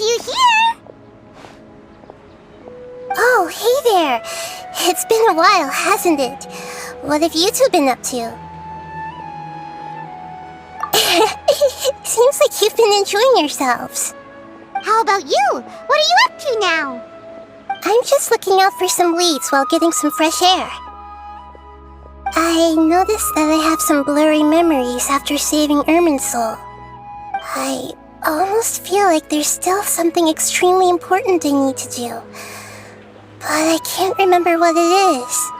to you here! Oh, hey there! It's been a while, hasn't it? What have you two been up to? Seems like you've been enjoying yourselves. How about you? What are you up to now? I'm just looking out for some leads while getting some fresh air. I noticed that I have some blurry memories after saving Ermin's soul. I almost feel like there's still something extremely important I need to do. But I can't remember what it is.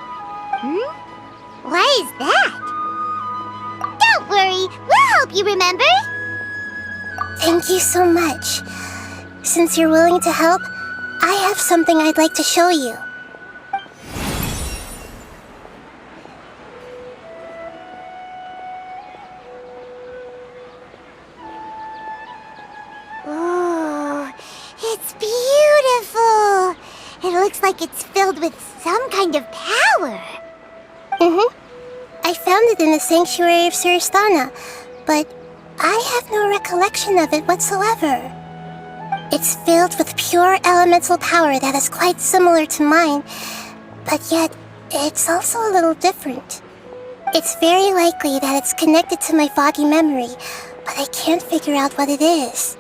Why is that? Don't worry, we'll help you remember. Thank you so much. Since you're willing to help, I have something I'd like to show you. Oh, it's beautiful. It looks like it's filled with some kind of power. I found it in the sanctuary of Suristana, but I have no recollection of it whatsoever. It's filled with pure elemental power that is quite similar to mine, but yet it's also a little different. It's very likely that it's connected to my foggy memory, but I can't figure out what it is.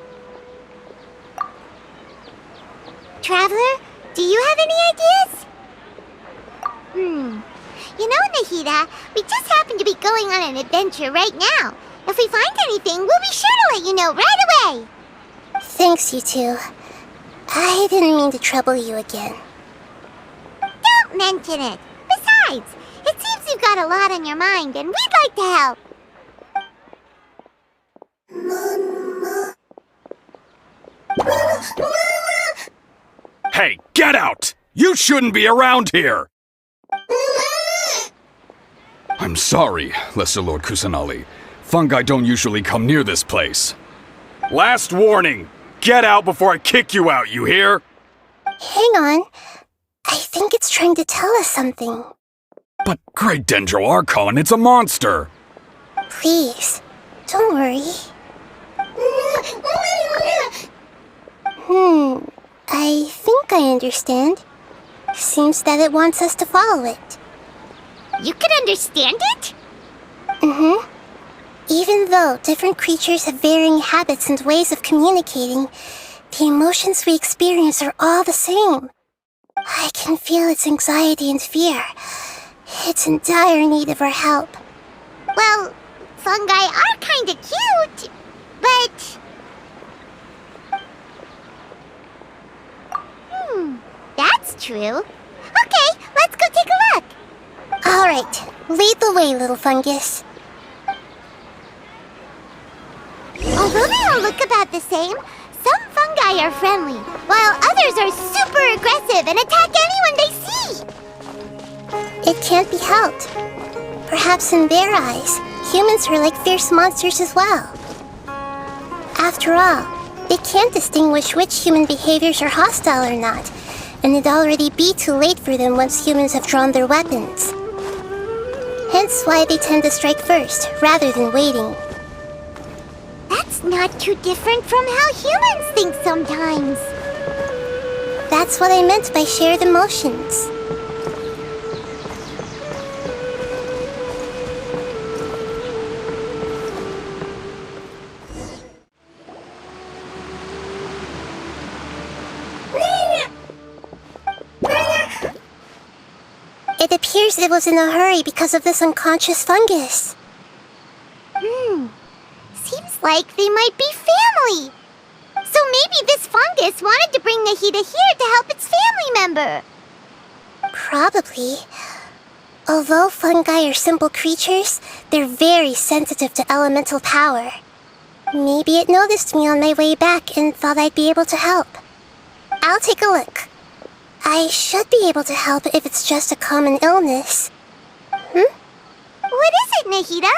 Traveler, do you have any ideas? You know, Nahida, we just happen to be going on an adventure right now. If we find anything, we'll be sure to let you know right away. Thanks, you two. I didn't mean to trouble you again. Don't mention it. Besides, it seems you've got a lot on your mind, and we'd like to help. Hey, get out! You shouldn't be around here! I'm sorry, Lesser Lord Kusanali. Fungi don't usually come near this place. Last warning! Get out before I kick you out, you hear? Hang on. I think it's trying to tell us something. But Great Dendro Archon, it's a monster! Please, don't worry. I think I understand. Seems that it wants us to follow it. You can understand it? Even though different creatures have varying habits and ways of communicating, the emotions we experience are all the same. I can feel its anxiety and fear. It's in dire need of our help. Well, fungi are kinda cute, but... That's true. Okay, let's go take a look. Alright, lead the way, little fungus. Although they all look about the same, some fungi are friendly, while others are super aggressive and attack anyone they see. It can't be helped. Perhaps in their eyes, humans are like fierce monsters as well. After all, they can't distinguish which human behaviors are hostile or not, and it'd already be too late for them once humans have drawn their weapons. Hence why they tend to strike first, rather than waiting. That's not too different from how humans think sometimes. That's what I meant by shared emotions. It appears it was in a hurry because of this unconscious fungus. Seems like they might be family. So maybe this fungus wanted to bring Nahida here to help its family member. Probably. Although fungi are simple creatures, they're very sensitive to elemental power. Maybe it noticed me on my way back and thought I'd be able to help. I'll take a look. I should be able to help if it's just a common illness. What is it, Nahida?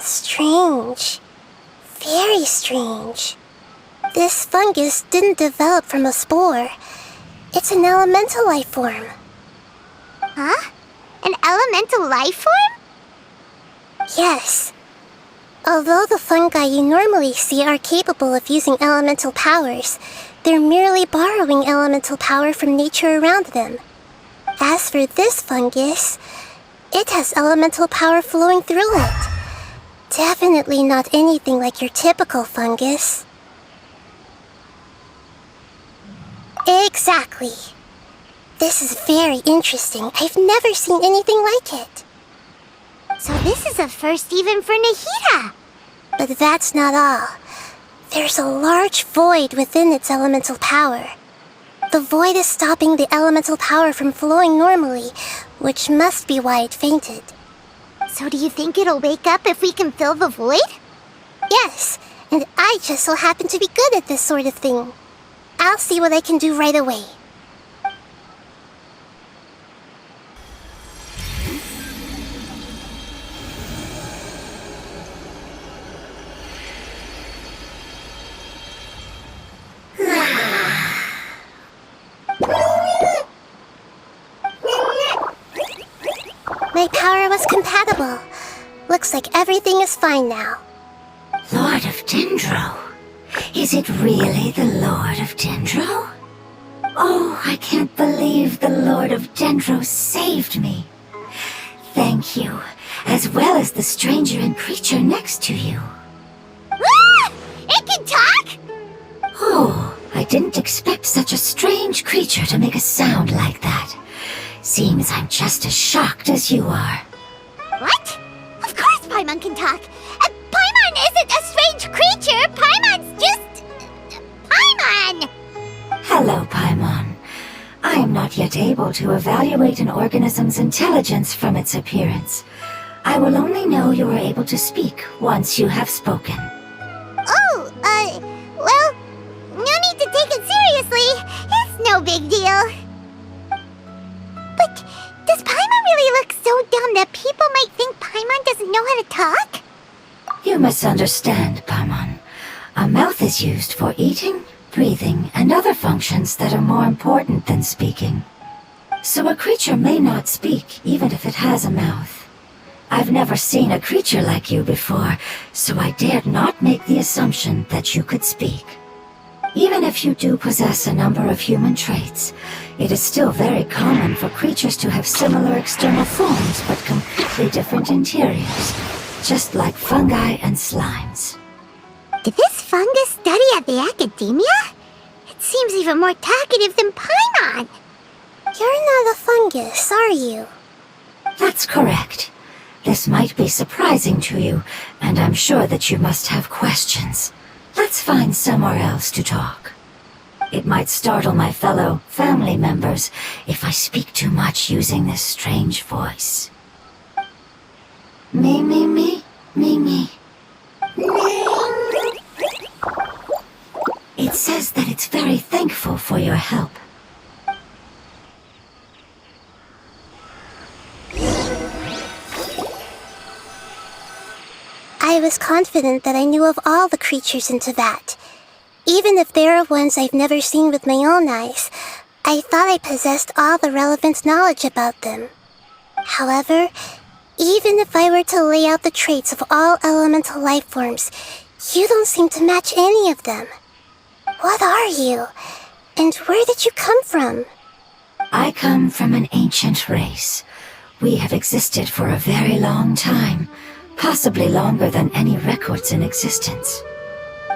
Strange. Very strange. This fungus didn't develop from a spore. It's an elemental life form. Huh? An elemental life form? Yes. Although the fungi you normally see are capable of using elemental powers, they're merely borrowing elemental power from nature around them. As for this fungus, it has elemental power flowing through it. Definitely not anything like your typical fungus. Exactly. This is very interesting. I've never seen anything like it. So this is a first even for Nahida. But that's not all. There's a large void within its elemental power. The void is stopping the elemental power from flowing normally, which must be why it fainted. So do you think it'll wake up if we can fill the void? Yes, and I just so happen to be good at this sort of thing. I'll see what I can do right away. My power was compatible. Looks like everything is fine now. Lord of Dendro? Is it really the Lord of Dendro? Oh, I can't believe the Lord of Dendro saved me. Thank you, as well as the stranger and creature next to you. Ah! It can talk? Oh, I didn't expect such a strange creature to make a sound like that. Seems I'm just as shocked as you are. What? Of course Paimon can talk. Paimon isn't a strange creature. Paimon's just... Paimon! Hello, Paimon. I am not yet able to evaluate an organism's intelligence from its appearance. I will only know you are able to speak once you have spoken. Oh, well, no need to take it seriously. It's no big deal. But does Paimon really look so dumb that people might think Paimon doesn't know how to talk? You misunderstand, Paimon. A mouth is used for eating, breathing, and other functions that are more important than speaking. So a creature may not speak even if it has a mouth. I've never seen a creature like you before, so I dared not make the assumption that you could speak. Even if you do possess a number of human traits, it is still very common for creatures to have similar external forms but completely different interiors, just like fungi and slimes. Did this fungus study at the academia? It seems even more talkative than Paimon. You're not a fungus, are you? That's correct. This might be surprising to you, and I'm sure that you must have questions. Let's find somewhere else to talk. It might startle my fellow family members if I speak too much using this strange voice. Me, me, me, me, me. It says that it's very thankful for your help. I was confident that I knew of all the creatures in Teyvat. Even if there are ones I've never seen with my own eyes, I thought I possessed all the relevant knowledge about them. However, even if I were to lay out the traits of all elemental life forms, you don't seem to match any of them. What are you? And where did you come from? I come from an ancient race. We have existed for a very long time, possibly longer than any records in existence.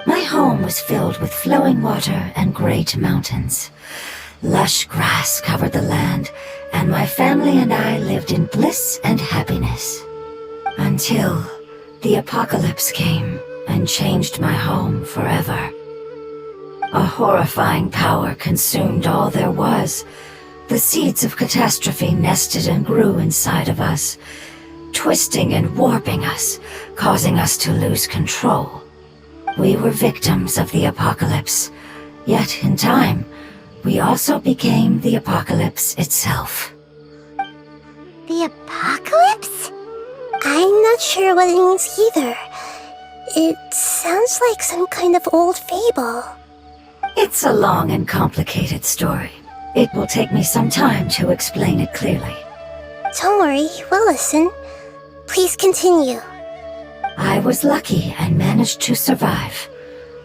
My home was filled with flowing water and great mountains. Lush grass covered the land, and my family and I lived in bliss and happiness. Until the apocalypse came and changed my home forever. A horrifying power consumed all there was. The seeds of catastrophe nested and grew inside of us, twisting and warping us, causing us to lose control. We were victims of the apocalypse, yet in time, we also became the apocalypse itself. The apocalypse? I'm not sure what it means either. It sounds like some kind of old fable. It's a long and complicated story. It will take me some time to explain it clearly. Don't worry, we'll listen. Please continue. I was lucky and managed to survive.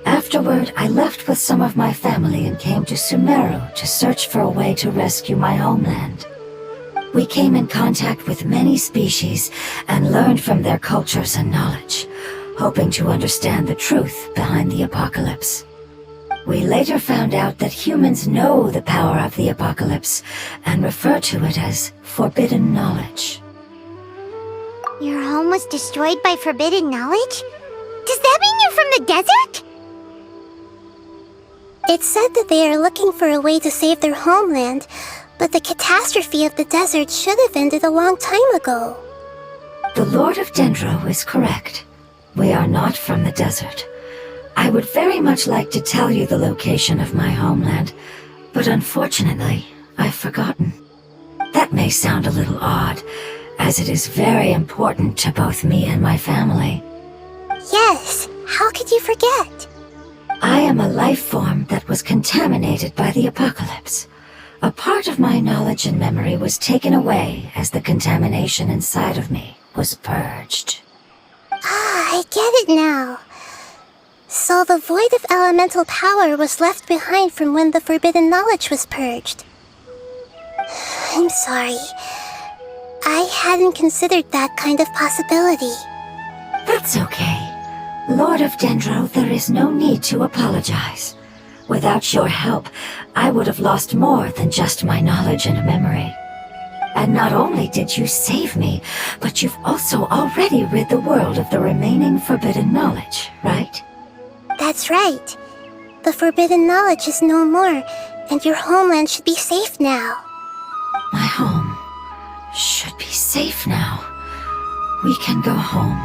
Afterward, I left with some of my family and came to Sumeru to search for a way to rescue my homeland. We came in contact with many species and learned from their cultures and knowledge, hoping to understand the truth behind the apocalypse. We later found out that humans know the power of the apocalypse and refer to it as forbidden knowledge. Your home was destroyed by forbidden knowledge? Does that mean you're from the desert? It's said that they are looking for a way to save their homeland, but the catastrophe of the desert should have ended a long time ago. The Lord of Dendro is correct. We are not from the desert. I would very much like to tell you the location of my homeland, but unfortunately, I've forgotten. That may sound a little odd, as it is very important to both me and my family. Yes, how could you forget? I am a life form that was contaminated by the apocalypse. A part of my knowledge and memory was taken away as the contamination inside of me was purged. Ah, I get it now. So the void of elemental power was left behind from when the forbidden knowledge was purged. I'm sorry. I hadn't considered that kind of possibility. That's okay. Lord of Dendro, there is no need to apologize. Without your help, I would have lost more than just my knowledge and memory. And not only did you save me, but you've also already rid the world of the remaining forbidden knowledge, right? That's right. The forbidden knowledge is no more, and your homeland should be safe now. My home should be safe now. We can go home.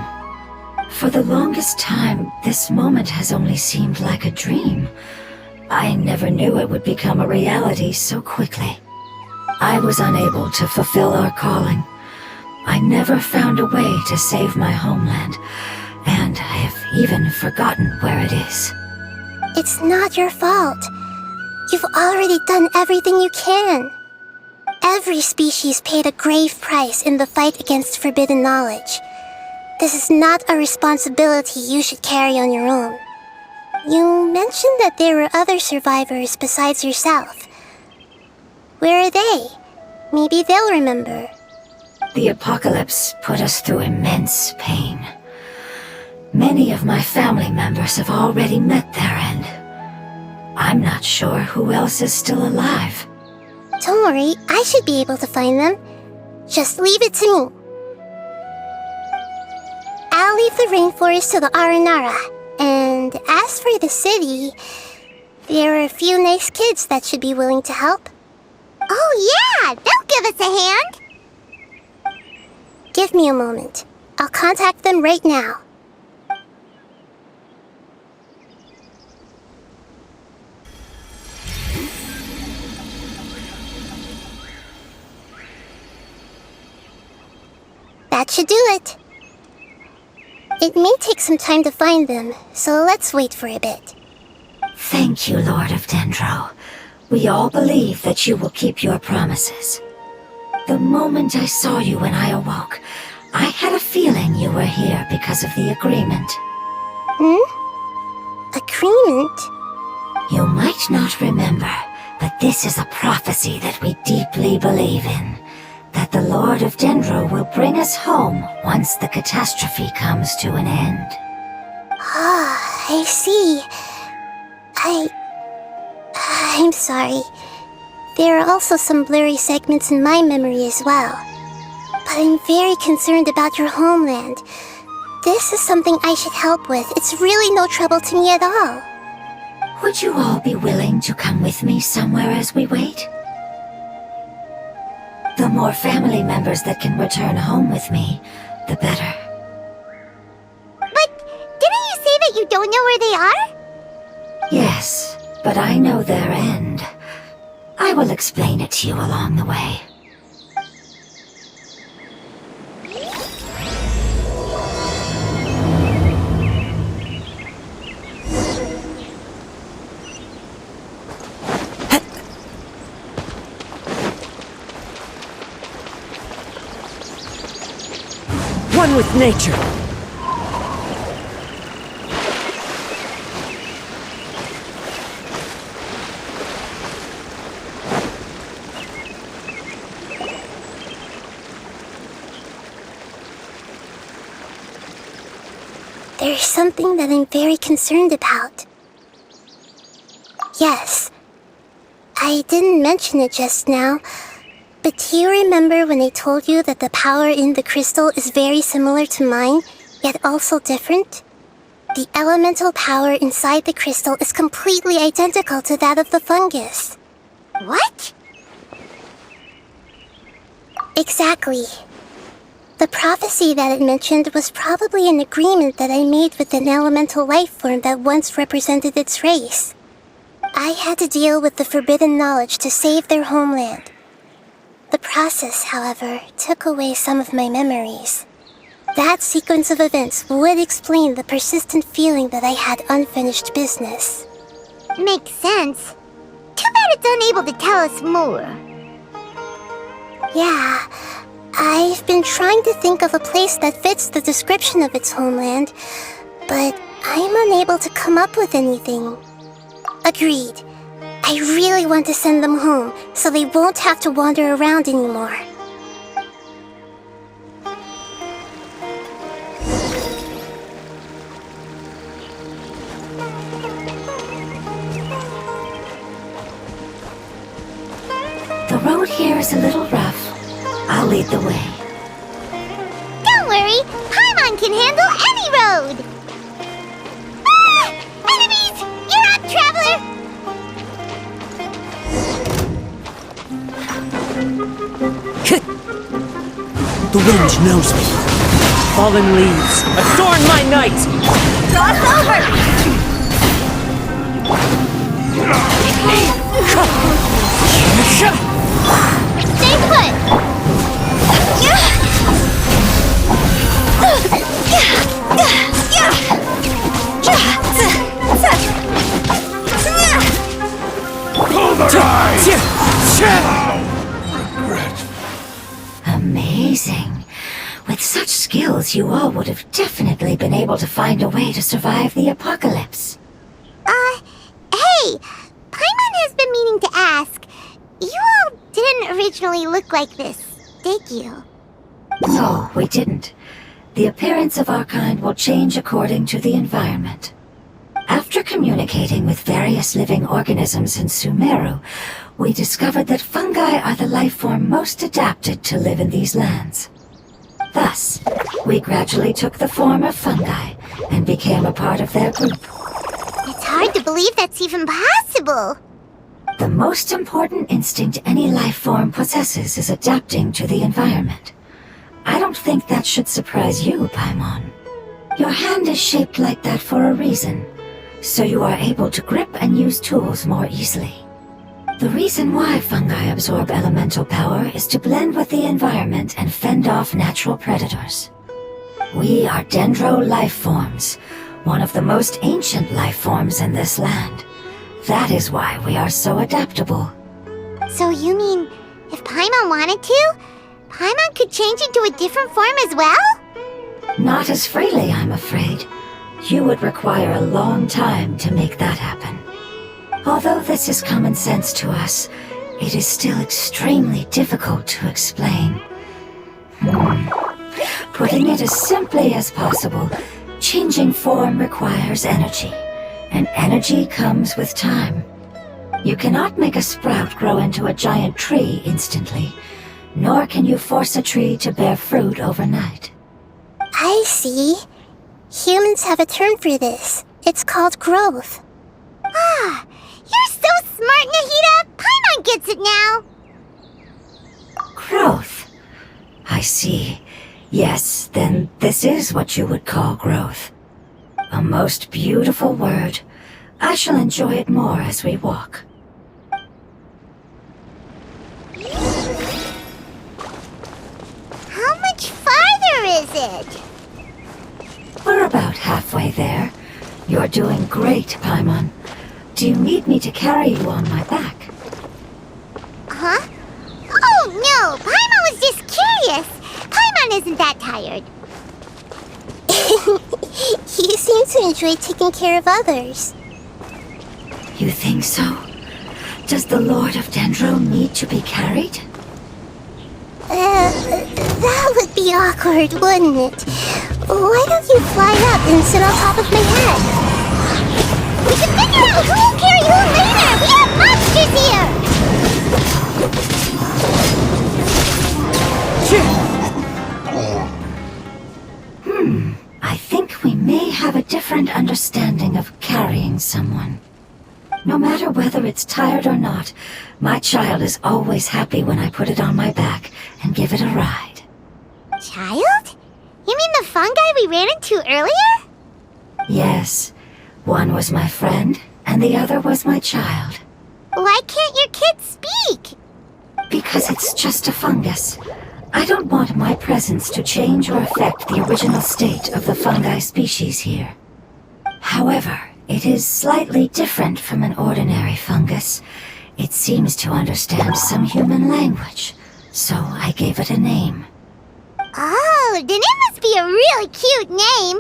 For the longest time, this moment has only seemed like a dream. I never knew it would become a reality so quickly. I was unable to fulfill our calling. I never found a way to save my homeland, and I have even forgotten where it is. It's not your fault. You've already done everything you can. Every species paid a grave price in the fight against forbidden knowledge. This is not a responsibility you should carry on your own. You mentioned that there were other survivors besides yourself. Where are they? Maybe they'll remember. The apocalypse put us through immense pain. Many of my family members have already met their end. I'm not sure who else is still alive. Don't worry, I should be able to find them. Just leave it to me. I'll leave the rainforest to the Aranara. And as for the city, there are a few nice kids that should be willing to help. Oh yeah, they'll give us a hand. Give me a moment. I'll contact them right now. That should do it. It may take some time to find them, so let's wait for a bit. Thank you, Lord of Dendro. We all believe that you will keep your promises. The moment I saw you when I awoke, I had a feeling you were here because of the agreement. Agreement? You might not remember, but this is a prophecy that we deeply believe in. That the Lord of Dendro will bring us home once the catastrophe comes to an end. Ah, I see. I'm sorry. There are also some blurry segments in my memory as well. But I'm very concerned about your homeland. This is something I should help with. It's really no trouble to me at all. Would you all be willing to come with me somewhere as we wait? The more family members that can return home with me, the better. But didn't you say that you don't know where they are? Yes, but I know their end. I will explain it to you along the way. One with nature. There's something that I'm very concerned about. Yes, I didn't mention it just now, but do you remember when I told you that the power in the crystal is very similar to mine, yet also different? The elemental power inside the crystal is completely identical to that of the fungus. What? Exactly. The prophecy that it mentioned was probably an agreement that I made with an elemental life form that once represented its race. I had to deal with the forbidden knowledge to save their homeland. The process, however, took away some of my memories. That sequence of events would explain the persistent feeling that I had unfinished business. Makes sense. Too bad it's unable to tell us more. Yeah, I've been trying to think of a place that fits the description of its homeland, but I'm unable to come up with anything. Agreed. I really want to send them home, so they won't have to wander around anymore. The road here is a little rough. I'll lead the way. Don't worry, Paimon can handle any road! Ah! Enemies! You're up, traveler! The wind knows me. Fallen leaves, adorn my night! Cross over! Stay put! Amazing. With such skills, you all would have definitely been able to find a way to survive the apocalypse. Hey! Paimon has been meaning to ask. You all didn't originally look like this, did you? No, we didn't. The appearance of our kind will change according to the environment. After communicating with various living organisms in Sumeru, we discovered that fungi are the life form most adapted to live in these lands. Thus, we gradually took the form of fungi and became a part of their group. It's hard to believe that's even possible. The most important instinct any life form possesses is adapting to the environment. I don't think that should surprise you, Paimon. Your hand is shaped like that for a reason, so you are able to grip and use tools more easily. The reason why fungi absorb elemental power is to blend with the environment and fend off natural predators. We are Dendro life forms, one of the most ancient life forms in this land. That is why we are so adaptable. So you mean, if Paimon wanted to, Paimon could change into a different form as well? Not as freely, I'm afraid. You would require a long time to make that happen. Although this is common sense to us, it is still extremely difficult to explain. Putting it as simply as possible, changing form requires energy, and energy comes with time. You cannot make a sprout grow into a giant tree instantly, nor can you force a tree to bear fruit overnight. I see. Humans have a term for this. It's called growth. Ah, you're so smart, Nahida! Paimon gets it now! Growth. I see. Yes, then this is what you would call growth. A most beautiful word. I shall enjoy it more as we walk. How much farther is it? We're about halfway there. You're doing great, Paimon. Do you need me to carry you on my back? Huh? Oh no! Paimon was just curious! Paimon isn't that tired. You seem to enjoy taking care of others. You think so? Does the Lord of Dendro need to be carried? That would be awkward, wouldn't it? Why don't you fly up and sit on top of my head? We can figure out who will carry who later! We have monsters here! I think we may have a different understanding of carrying someone. No matter whether it's tired or not, my child is always happy when I put it on my back and give it a ride. Child? You mean the fungi we ran into earlier? Yes, one was my friend, and the other was my child. Why can't your kid speak? Because it's just a fungus. I don't want my presence to change or affect the original state of the fungi species here. However, it is slightly different from an ordinary fungus. It seems to understand some human language, so I gave it a name. Oh, then it must be a really cute name.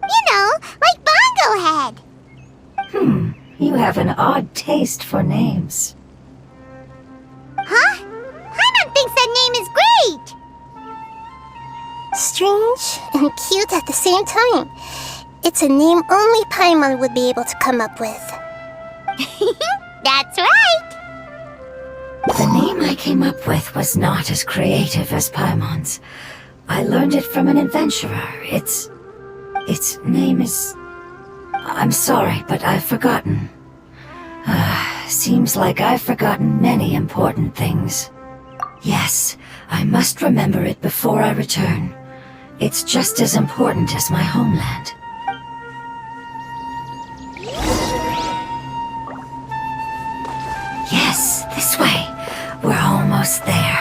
You know, like Bongo Head. You have an odd taste for names. Huh? Paimon thinks that name is great! Strange and cute at the same time. It's a name only Paimon would be able to come up with. That's right! The name I came up with was not as creative as Paimon's. I learned it from an adventurer. Its name is... I'm sorry, but I've forgotten. Seems like I've forgotten many important things. Yes, I must remember it before I return. It's just as important as my homeland. Yes, this way. We're almost there.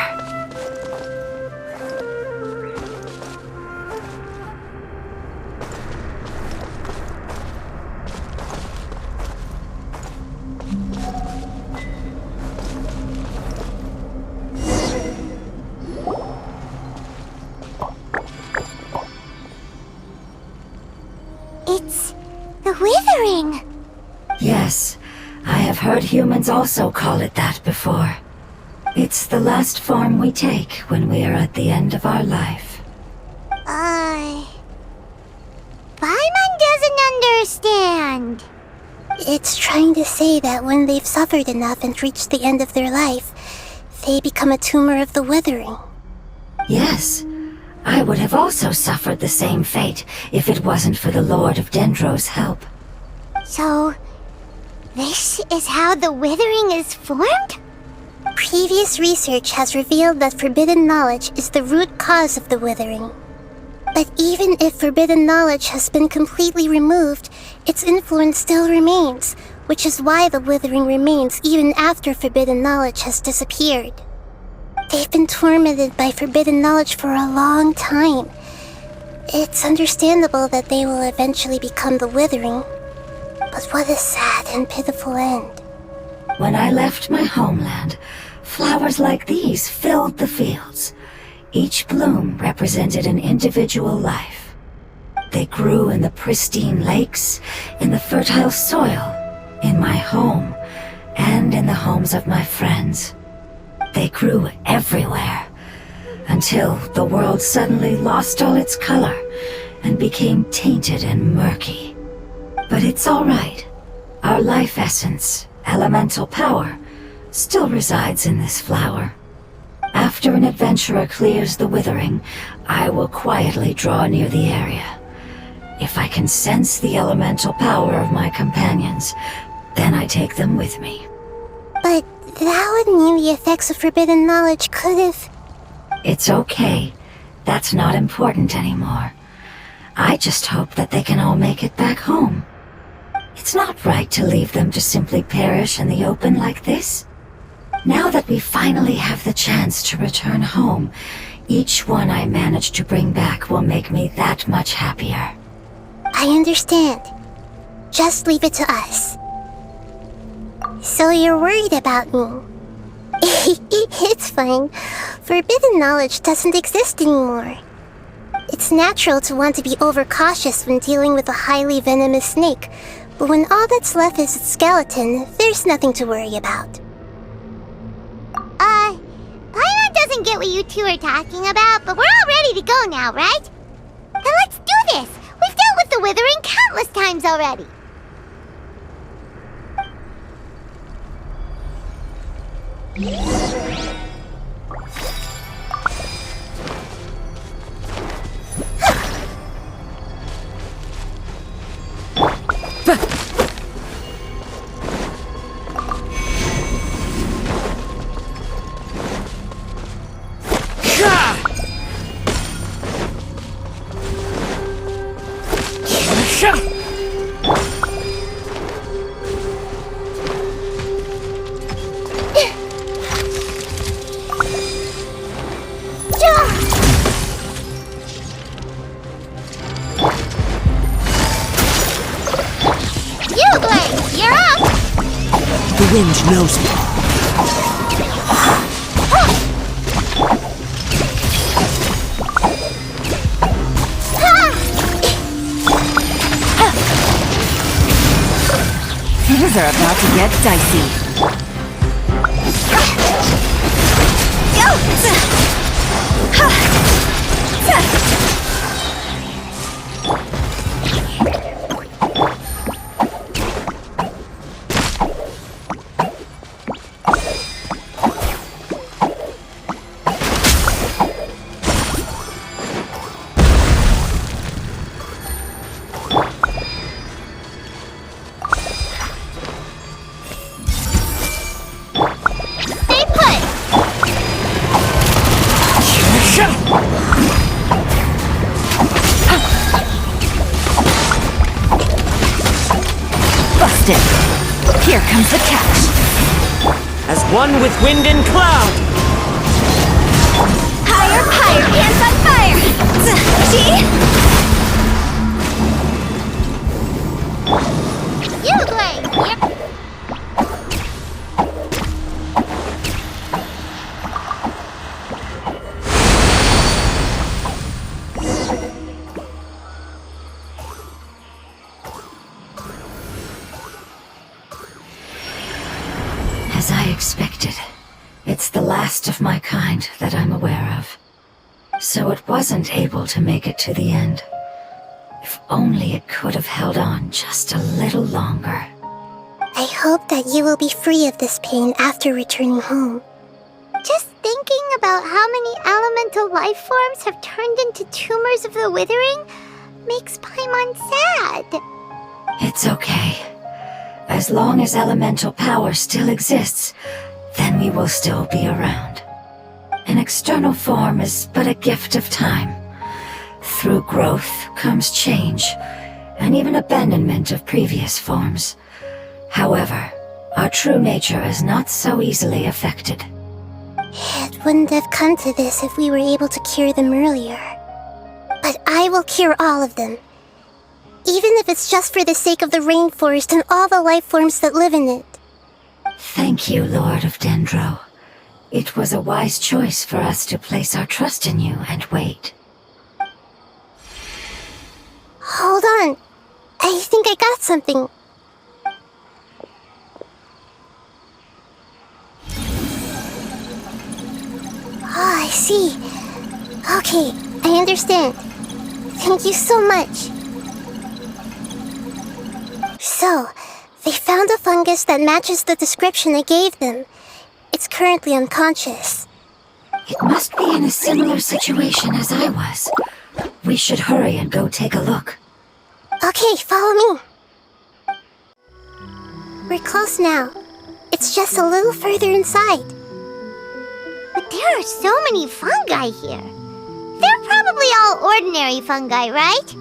It's the withering. Yes, I have heard humans also call it that before. It's the last form we take when we are at the end of our life. Paimon doesn't understand. It's trying to say that when they've suffered enough and reached the end of their life, they become a tumor of the withering. Yes, I would have also suffered the same fate if it wasn't for the Lord of Dendro's help. So, this is how the withering is formed? Previous research has revealed that forbidden knowledge is the root cause of the withering. But even if forbidden knowledge has been completely removed, its influence still remains, which is why the withering remains even after forbidden knowledge has disappeared. They've been tormented by forbidden knowledge for a long time. It's understandable that they will eventually become the withering. But what a sad and pitiful end. When I left my homeland, flowers like these filled the fields. Each bloom represented an individual life. They grew in the pristine lakes, in the fertile soil, in my home, and in the homes of my friends. They grew everywhere, until the world suddenly lost all its color and became tainted and murky. But it's all right. Our life essence, elemental power, still resides in this flower. After an adventurer clears the withering, I will quietly draw near the area. If I can sense the elemental power of my companions, then I take them with me. But that would mean the effects of forbidden knowledge could have... It's okay. That's not important anymore. I just hope that they can all make it back home. It's not right to leave them to simply perish in the open like this. Now that we finally have the chance to return home, each one I manage to bring back will make me that much happier. I understand. Just leave it to us. So you're worried about me? It's fine. Forbidden knowledge doesn't exist anymore. It's natural to want to be overcautious when dealing with a highly venomous snake, but when all that's left is its skeleton, there's nothing to worry about. Paimon doesn't get what you two are talking about, but we're all ready to go now, right? Then let's do this! We've dealt with the withering countless times already! The wind knows me. Things are about to get dicey. Busted. Here comes the catch. As one with wind and cloud. Higher, higher, hands on fire! See? You, Gray! Yep. As I expected, it's the last of my kind that I'm aware of. So it wasn't able to make it to the end. If only it could have held on just a little longer. I hope that you will be free of this pain after returning home. Just thinking about how many elemental life forms have turned into tumors of the withering makes Paimon sad. It's okay. As long as elemental power still exists, then we will still be around. An external form is but a gift of time. Through growth comes change, and even abandonment of previous forms. However, our true nature is not so easily affected. It wouldn't have come to this if we were able to cure them earlier. But I will cure all of them. Even if it's just for the sake of the rainforest and all the life forms that live in it. Thank you, Lord of Dendro. It was a wise choice for us to place our trust in you and wait. Hold on. I think I got something. Oh, I see. Okay, I understand. Thank you so much. So, they found a fungus that matches the description I gave them. It's currently unconscious. It must be in a similar situation as I was. We should hurry and go take a look. Okay, follow me. We're close now. It's just a little further inside. But there are so many fungi here. They're probably all ordinary fungi, right?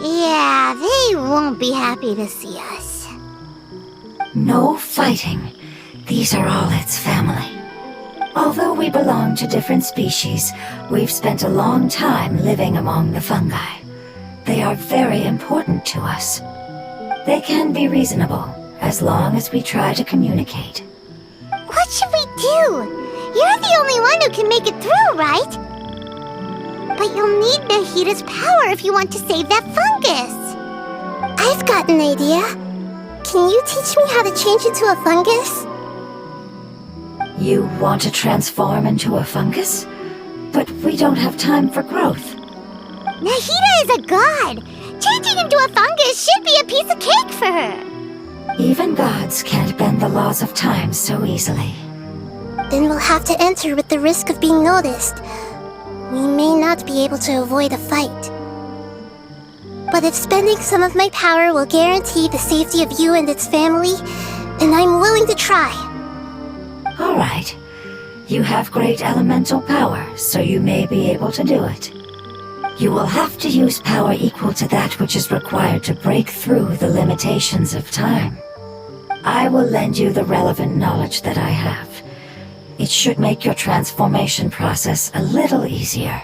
Yeah, they won't be happy to see us. No fighting. These are all its family. Although we belong to different species, we've spent a long time living among the fungi. They are very important to us. They can be reasonable, as long as we try to communicate. What should we do? You're the only one who can make it through, right? But you'll need Nahida's power if you want to save that fungus. I've got an idea. Can you teach me how to change into a fungus? You want to transform into a fungus? But we don't have time for growth. Nahida is a god! Changing into a fungus should be a piece of cake for her! Even gods can't bend the laws of time so easily. Then we'll have to enter with the risk of being noticed. We may not be able to avoid a fight. But if spending some of my power will guarantee the safety of you and its family, then I'm willing to try. All right. You have great elemental power, so you may be able to do it. You will have to use power equal to that which is required to break through the limitations of time. I will lend you the relevant knowledge that I have. It should make your transformation process a little easier.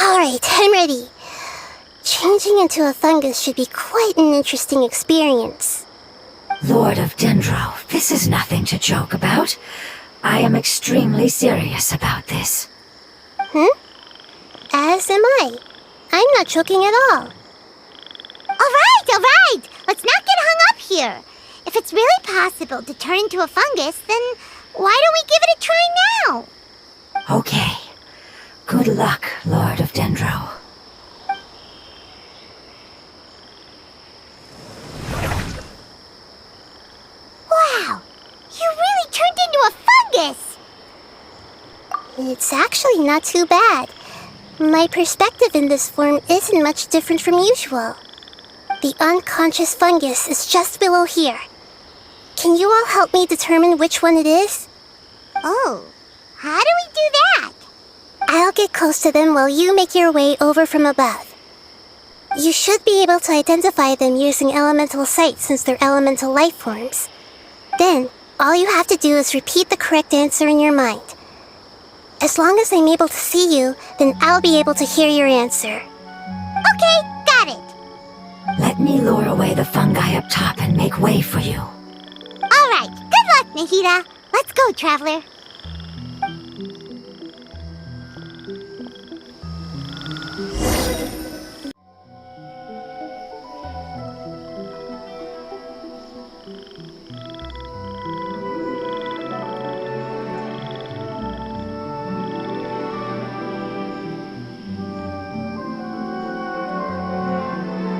Alright, I'm ready. Changing into a fungus should be quite an interesting experience. Lord of Dendro, this is nothing to joke about. I am extremely serious about this. As am I. I'm not joking at all. Alright! Let's not get hung up here. If it's really possible to turn into a fungus, then why don't we give it a try now? Okay. Good luck, Lord of Dendro. Wow! You really turned into a fungus! It's actually not too bad. My perspective in this form isn't much different from usual. The unconscious fungus is just below here. Can you all help me determine which one it is? Oh, how do we do that? I'll get close to them while you make your way over from above. You should be able to identify them using elemental sight since they're elemental life forms. Then, all you have to do is repeat the correct answer in your mind. As long as I'm able to see you, then I'll be able to hear your answer. Okay, got it. Let me lure away the fungi up top and make way for you. Alright, good luck, Nahida. Let's go, Traveler.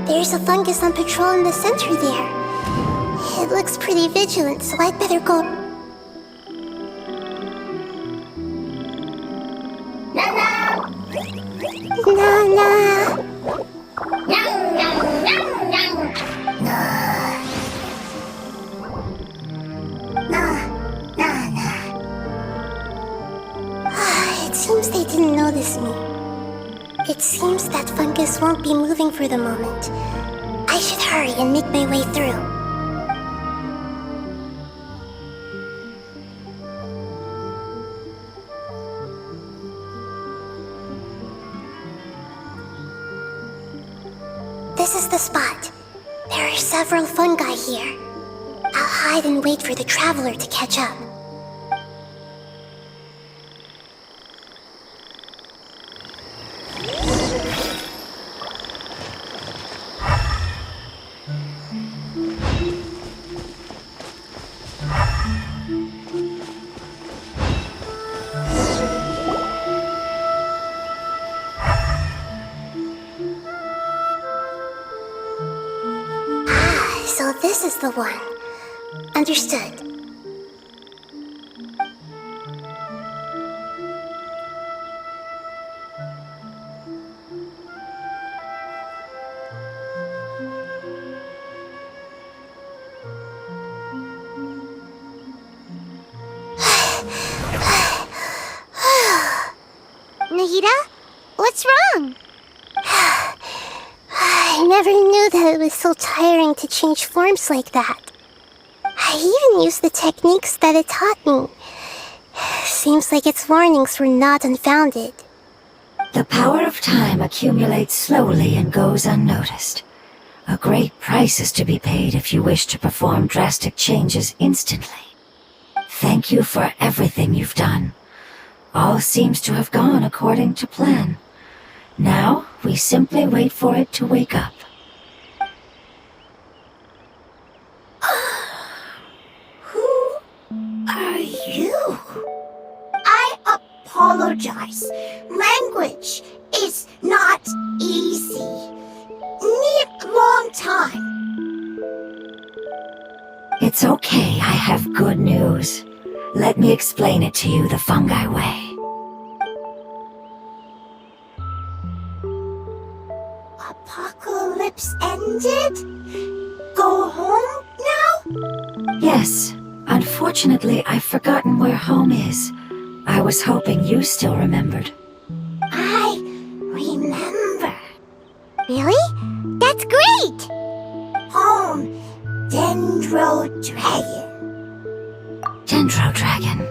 There's a fungus on patrol in the center there. It looks pretty vigilant, so I'd better go. It seems they didn't notice me. It seems that fungus won't be moving for the moment. I should hurry and make my way through. This is the spot. There are several fungi here. I'll hide and wait for the traveler to catch up. So this is the one. Understood. Nahida? What's wrong? I never knew that it was so tiring to change forms like that. I even used the techniques that it taught me. Seems like its warnings were not unfounded. The power of time accumulates slowly and goes unnoticed. A great price is to be paid if you wish to perform drastic changes instantly. Thank you for everything you've done. All seems to have gone according to plan. Now, we simply wait for it to wake up. Who are you? I apologize. Language is not easy. Need long time. It's okay, I have good news. Let me explain it to you the fungi way. Apocalypse ended? Go home now? Yes, unfortunately I've forgotten where home is. I was hoping you still remembered. I remember. Really? That's great! Home, Dendro Dragon. Dendro Dragon.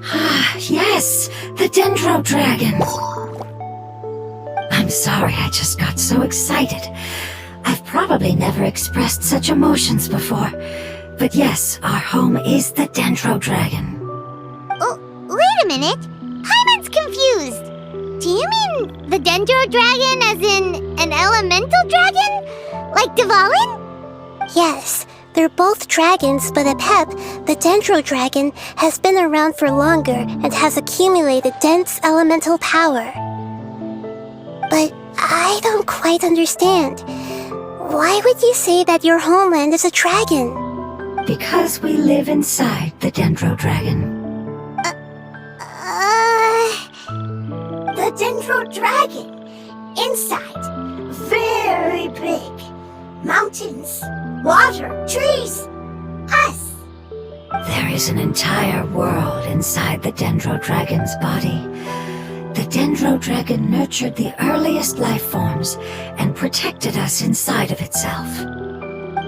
Ah, yes, the Dendro Dragon. I'm sorry, I just got so excited. I've probably never expressed such emotions before. But yes, our home is the Dendro Dragon. Oh, wait a minute. Paimon's confused. Do you mean the Dendro Dragon as in an elemental dragon? Like Dvalin? Yes, they're both dragons, but Apep, the Dendro Dragon, has been around for longer and has accumulated dense elemental power. But I don't quite understand. Why would you say that your homeland is a dragon? Because we live inside the Dendro Dragon. The Dendro Dragon. Inside. Very big. Mountains, water, trees. Us. There is an entire world inside the Dendro Dragon's body. The Dendro Dragon nurtured the earliest life forms and protected us inside of itself.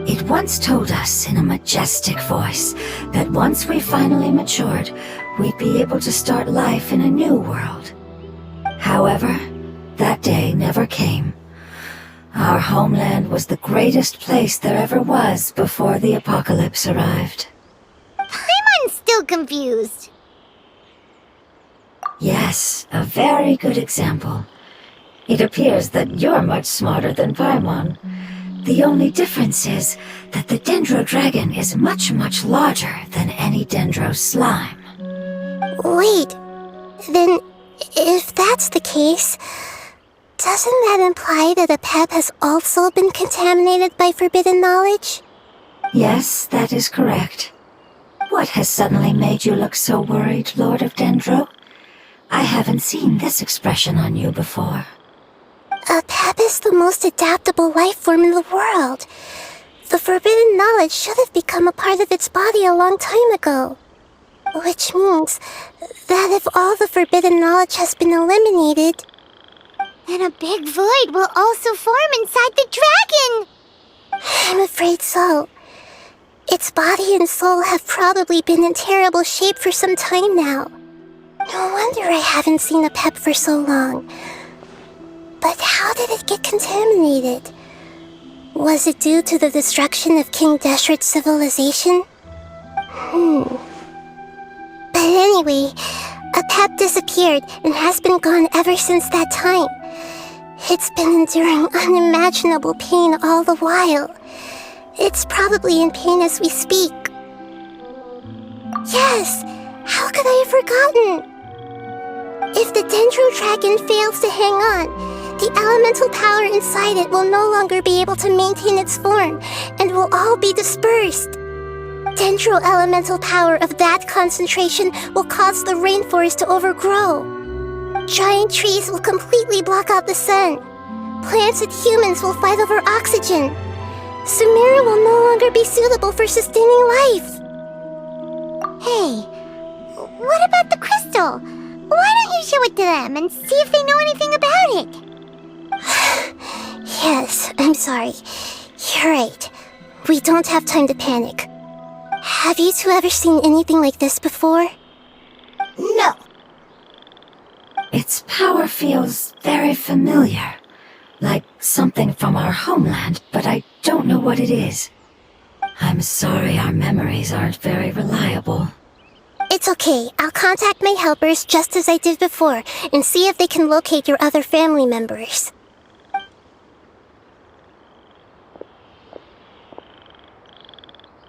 It once told us in a majestic voice that once we finally matured, we'd be able to start life in a new world. However, that day never came. Our homeland was the greatest place there ever was before the apocalypse arrived. Paimon's still confused. Yes, a very good example. It appears that you're much smarter than Paimon. The only difference is that the Dendro Dragon is much, much larger than any Dendro slime. Wait, then if that's the case, doesn't that imply that Apep has also been contaminated by forbidden knowledge? Yes, that is correct. What has suddenly made you look so worried, Lord of Dendro? I haven't seen this expression on you before. Apep is the most adaptable life form in the world. The forbidden knowledge should have become a part of its body a long time ago. Which means that if all the forbidden knowledge has been eliminated, then a big void will also form inside the dragon! I'm afraid so. Its body and soul have probably been in terrible shape for some time now. No wonder I haven't seen Apep for so long. But how did it get contaminated? Was it due to the destruction of King Deshret's civilization? But anyway, Apep disappeared and has been gone ever since that time. It's been enduring unimaginable pain all the while. It's probably in pain as we speak. Yes! How could I have forgotten? If the Dendro Dragon fails to hang on, the elemental power inside it will no longer be able to maintain its form and will all be dispersed. Dendro elemental power of that concentration will cause the rainforest to overgrow. Giant trees will completely block out the sun. Plants and humans will fight over oxygen. Sumeru will no longer be suitable for sustaining life. Hey, what about the crystal? Why don't you show it to them and see if they know anything about it? Yes, I'm sorry. You're right. We don't have time to panic. Have you two ever seen anything like this before? No. Its power feels very familiar. Like something from our homeland, but I don't know what it is. I'm sorry our memories aren't very reliable. It's okay. I'll contact my helpers just as I did before and see if they can locate your other family members.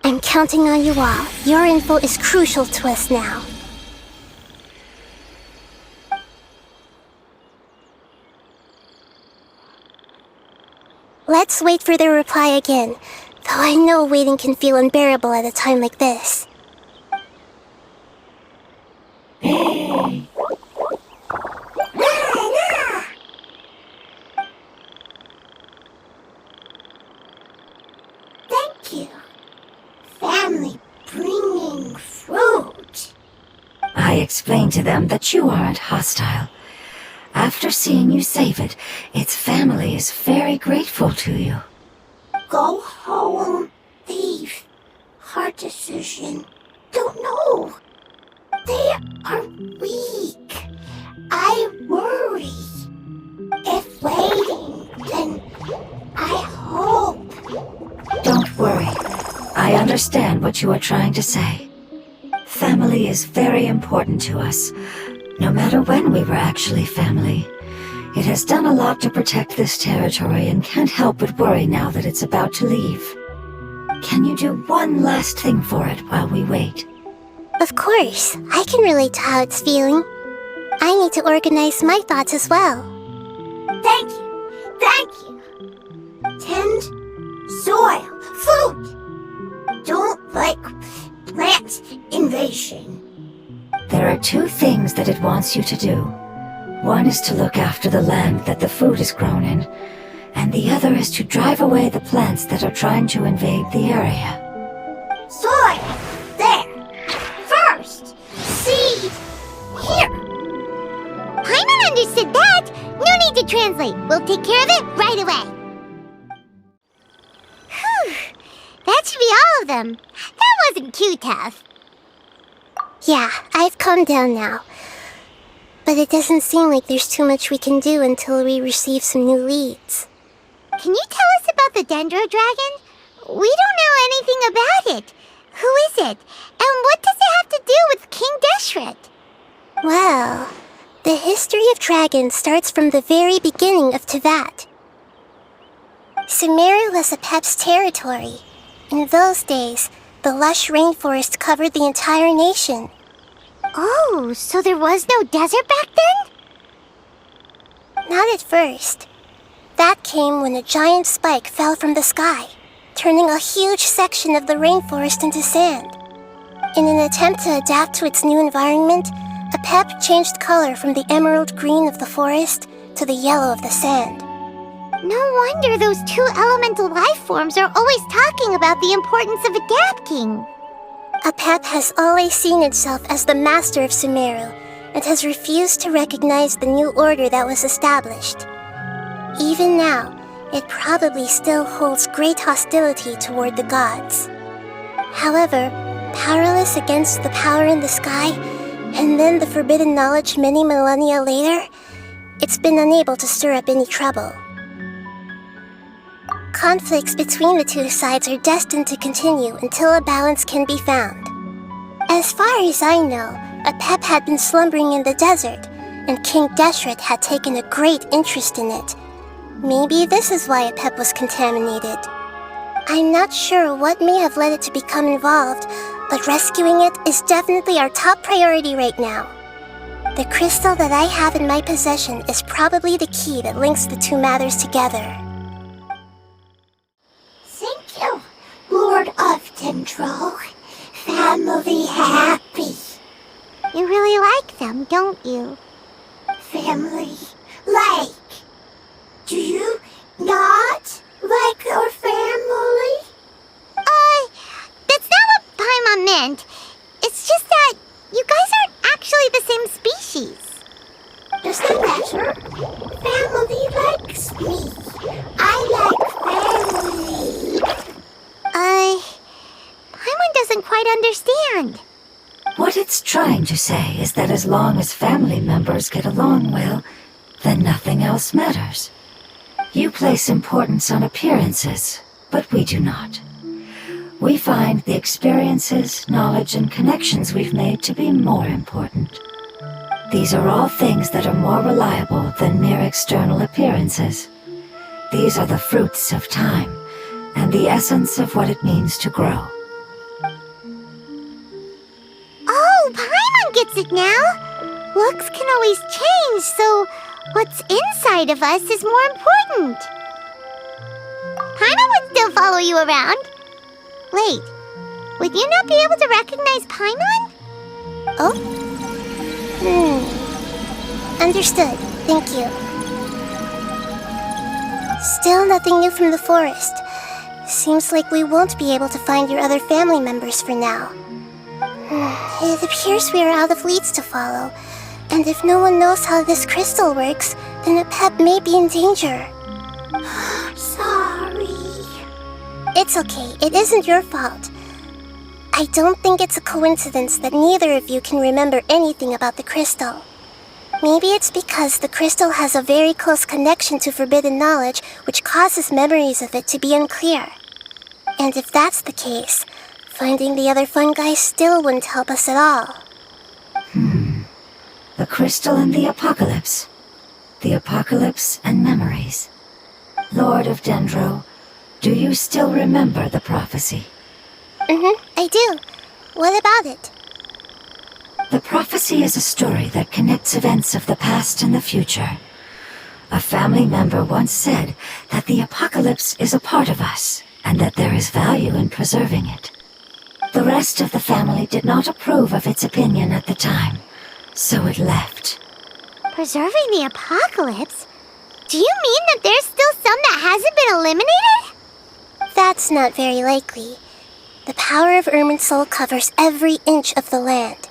I'm counting on you all. Your info is crucial to us now. Let's wait for their reply again, though I know waiting can feel unbearable at a time like this. Thank you. Family bringing fruit. I explained to them that you aren't hostile. After seeing you save it, its family is very grateful to you. Go home, thief. Hard decision. Don't know. They are weak. I worry. If waiting, then I hope. Don't worry. I understand what you are trying to say. Family is very important to us, no matter when we were actually family. It has done a lot to protect this territory and can't help but worry now that it's about to leave. Can you do one last thing for it while we wait? Of course, I can relate to how it's feeling. I need to organize my thoughts as well. Thank you. Thank you. Tend soil. Food. Don't like plant invasion. There are two things that it wants you to do. One is to look after the land that the food is grown in, and the other is to drive away the plants that are trying to invade the area. Soil. There. First. Seed. Here. Paimon understood that. No need to translate. We'll take care of it right away. Whew. That should be all of them. That wasn't too tough. Yeah, I've calmed down now. But it doesn't seem like there's too much we can do until we receive some new leads. Can you tell us about the Dendro Dragon? We don't know anything about it. Who is it? And what does it have to do with King Deshret? Well, the history of dragons starts from the very beginning of Tevat. Sumeru was Apep's territory. In those days, the lush rainforest covered the entire nation. Oh, so there was no desert back then? Not at first. That came when a giant spike fell from the sky, turning a huge section of the rainforest into sand. In an attempt to adapt to its new environment, Apep changed color from the emerald green of the forest to the yellow of the sand. No wonder those two elemental life forms are always talking about the importance of adapting. Apep has always seen itself as the master of Sumeru and has refused to recognize the new order that was established. Even now, it probably still holds great hostility toward the gods. However, powerless against the power in the sky, and then the forbidden knowledge many millennia later, it's been unable to stir up any trouble. Conflicts between the two sides are destined to continue until a balance can be found. As far as I know, Apep had been slumbering in the desert, and King Deshret had taken a great interest in it. Maybe this is why Apep was contaminated. I'm not sure what may have led it to become involved, but rescuing it is definitely our top priority right now. The crystal that I have in my possession is probably the key that links the two matters together. Thank you, Lord of Dendro. Family happy. You really like them, don't you? Family like. Do you not like your family? That's not what Paimon meant. It's just that you guys aren't actually the same species. Does that matter? Family likes me. I like family. Paimon doesn't quite understand. What it's trying to say is that as long as family members get along well, then nothing else matters. You place importance on appearances, but we do not. We find the experiences, knowledge, and connections we've made to be more important. These are all things that are more reliable than mere external appearances. These are the fruits of time, and the essence of what it means to grow. Oh, Paimon gets it now. Looks can always change, so what's inside of us is more important. still follow you around. Wait, would you not be able to recognize Paimon? Oh? Understood. Thank you. Still nothing new from the forest. Seems like we won't be able to find your other family members for now. It appears we are out of leads to follow, and if no one knows how this crystal works, then Apep may be in danger. Sorry. It's okay, it isn't your fault. I don't think it's a coincidence that neither of you can remember anything about the crystal. Maybe it's because the crystal has a very close connection to forbidden knowledge, which causes memories of it to be unclear. And if that's the case, finding the other fungi still wouldn't help us at all. The crystal and the apocalypse. The apocalypse and memories. Lord of Dendro, do you still remember the prophecy? I do. What about it? The prophecy is a story that connects events of the past and the future. A family member once said that the apocalypse is a part of us, and that there is value in preserving it. The rest of the family did not approve of its opinion at the time, so it left. Preserving the apocalypse? Do you mean that there's still some that hasn't been eliminated? That's not very likely. The power of Irminsul covers every inch of the land.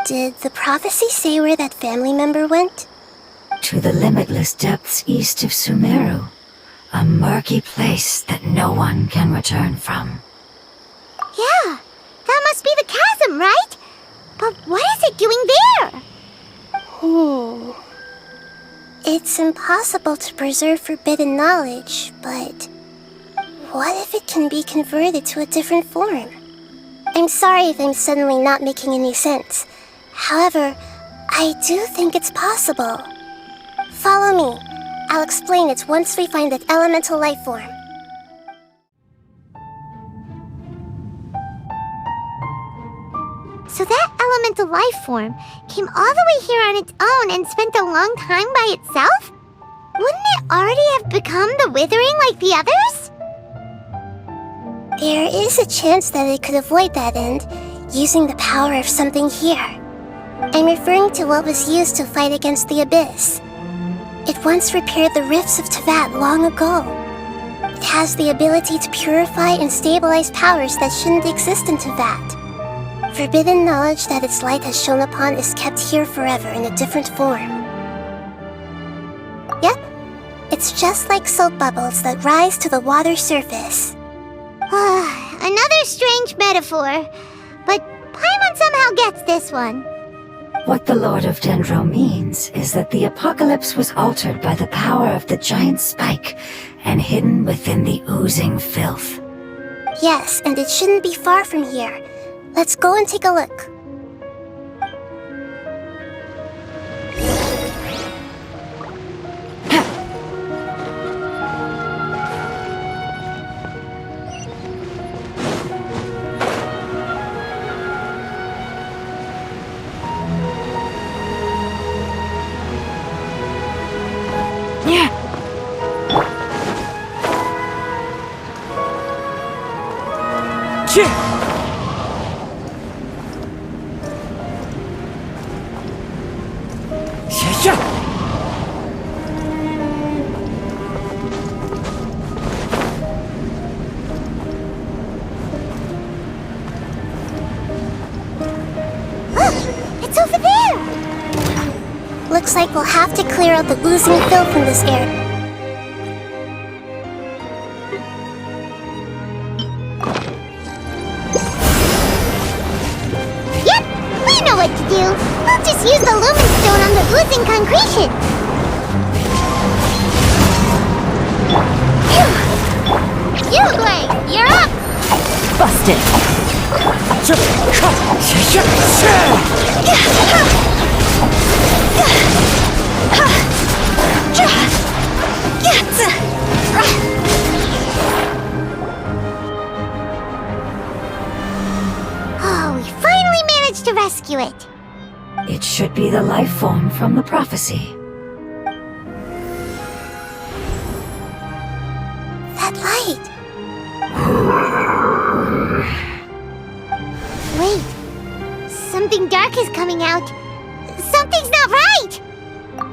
Did the prophecy say where that family member went? To the limitless depths east of Sumeru, a murky place that no one can return from. Yeah, that must be the chasm, right? But what is it doing there? It's impossible to preserve forbidden knowledge, but what if it can be converted to a different form? I'm sorry if I'm suddenly not making any sense. However, I do think it's possible. Follow me. I'll explain it once we find that elemental life form. So that elemental life form came all the way here on its own and spent a long time by itself? Wouldn't it already have become the withering like the others? There is a chance that it could avoid that end, using the power of something here. I'm referring to what was used to fight against the Abyss. It once repaired the rifts of Teyvat long ago. It has the ability to purify and stabilize powers that shouldn't exist in Teyvat. Forbidden knowledge that its light has shone upon is kept here forever in a different form. Yep, it's just like soap bubbles that rise to the water surface. Another strange metaphor, but Paimon somehow gets this one. What the Lord of Dendro means is that the apocalypse was altered by the power of the giant spike and hidden within the oozing filth. Yes, and it shouldn't be far from here. Let's go and take a look. It's over there! Looks like we'll have to clear out the oozing filth from this area. Yep, we know what to do. We'll just use the Lumine Stone on the oozing concretion. Uruguay, you're up! Busted. Oh, we finally managed to rescue it. It should be the life form from the prophecy. That light. something dark is coming out. Something's not right!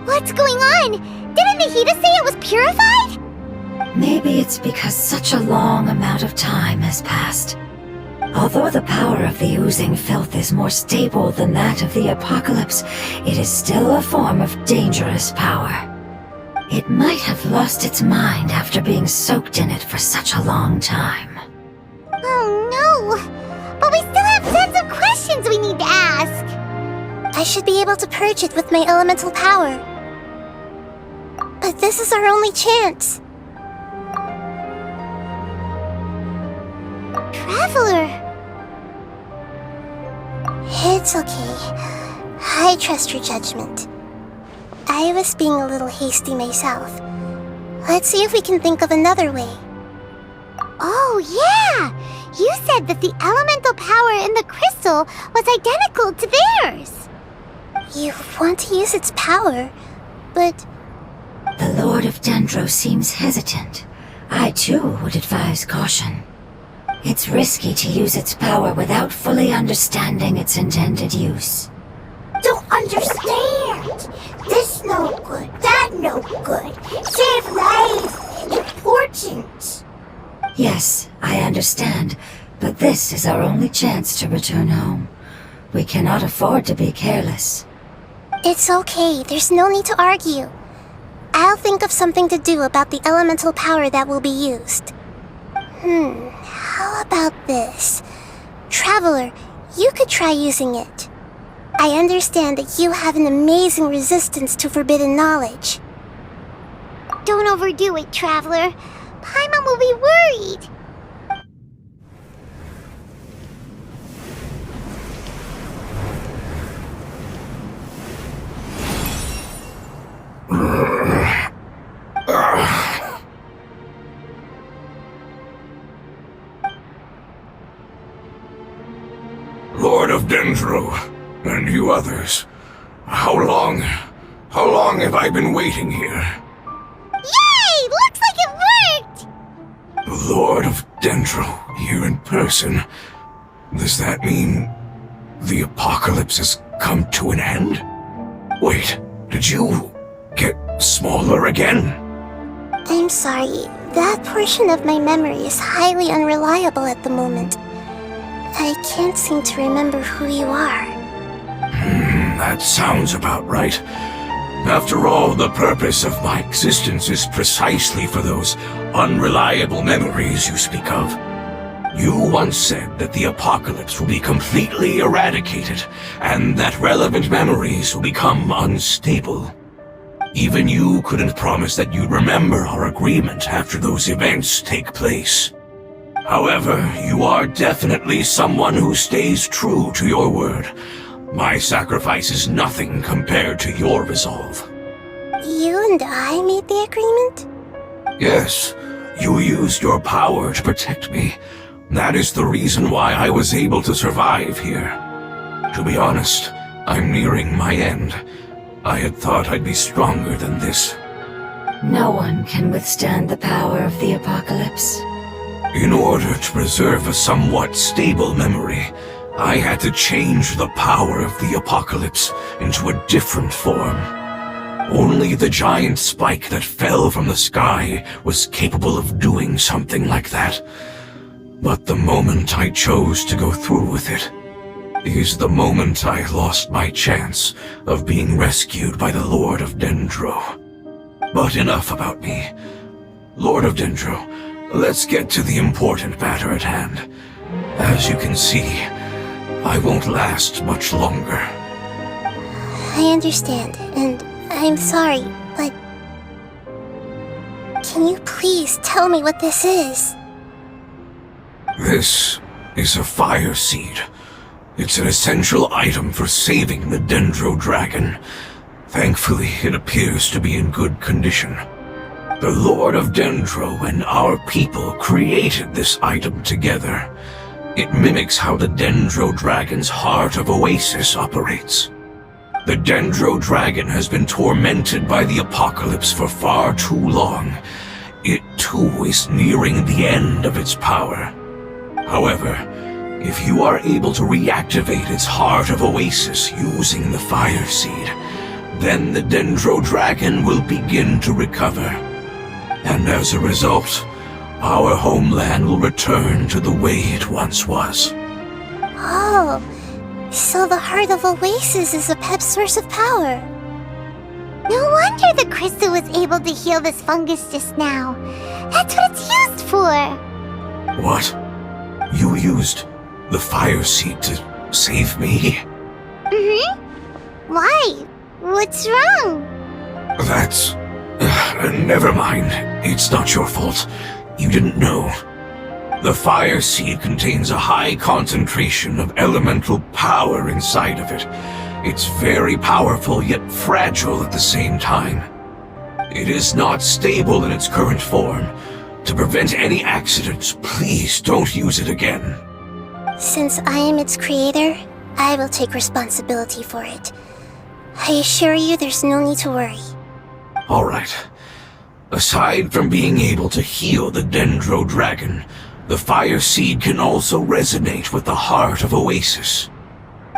What's going on? Didn't Nahida say it was purified? Maybe it's because such a long amount of time has passed. Although the power of the oozing filth is more stable than that of the apocalypse, it is still a form of dangerous power. It might have lost its mind after being soaked in it for such a long time. Oh no! But we still have tons of questions we need to ask! I should be able to purge it with my elemental power. But this is our only chance. Traveler! It's okay. I trust your judgment. I was being a little hasty myself. Let's see if we can think of another way. Oh yeah! You said that the elemental power in the crystal was identical to theirs! You want to use its power, but... The Lord of Dendro seems hesitant. I too would advise caution. It's risky to use its power without fully understanding its intended use. Don't understand! This no good, that no good. Save life! Important! Yes, I understand, but this is our only chance to return home. We cannot afford to be careless. It's okay, there's no need to argue. I'll think of something to do about the elemental power that will be used. How about this? Traveler, you could try using it. I understand that you have an amazing resistance to forbidden knowledge. Don't overdo it, Traveler. Paimon will be worried. Lord of Dendro, and you others, how long have I been waiting here? Yay! Looks like it worked! Lord of Dendro, here in person. Does that mean the apocalypse has come to an end? Wait, did you get smaller again? I'm sorry, that portion of my memory is highly unreliable at the moment. I can't seem to remember who you are. That sounds about right. After all, the purpose of my existence is precisely for those unreliable memories you speak of. You once said that the apocalypse will be completely eradicated, and that relevant memories will become unstable. Even you couldn't promise that you'd remember our agreement after those events take place. However, you are definitely someone who stays true to your word. My sacrifice is nothing compared to your resolve. You and I made the agreement? Yes, you used your power to protect me. That is the reason why I was able to survive here. To be honest, I'm nearing my end. I had thought I'd be stronger than this. No one can withstand the power of the apocalypse. In order to preserve a somewhat stable memory, I had to change the power of the apocalypse into a different form. Only the giant spike that fell from the sky was capable of doing something like that. But the moment I chose to go through with it is the moment I lost my chance of being rescued by the Lord of Dendro. But enough about me. Lord of Dendro, let's get to the important matter at hand. As you can see, I won't last much longer. I understand, and I'm sorry, but... Can you please tell me what this is? This is a fire seed. It's an essential item for saving the Dendro dragon. Thankfully, it appears to be in good condition. The Lord of Dendro and our people created this item together. It mimics how the Dendro dragon's heart of Oasis operates. The Dendro dragon has been tormented by the apocalypse for far too long. It too is nearing the end of its power. However, If you are able to reactivate its heart of oasis using the fire seed, then the Dendro dragon will begin to recover. And as a result, our homeland will return to the way it once was. Oh, so the heart of Oasis is Apep's source of power. No wonder the crystal was able to heal this fungus just now. That's what it's used for. What? You used the fire seed to save me? Why? What's wrong? That's... never mind. It's not your fault. You didn't know. The fire seed contains a high concentration of elemental power inside of it. It's very powerful, yet fragile at the same time. It is not stable in its current form. To prevent any accidents, please don't use it again. Since I am its creator, I will take responsibility for it. I assure you there's no need to worry. Alright. Aside from being able to heal the Dendro dragon, the fire seed can also resonate with the heart of Oasis.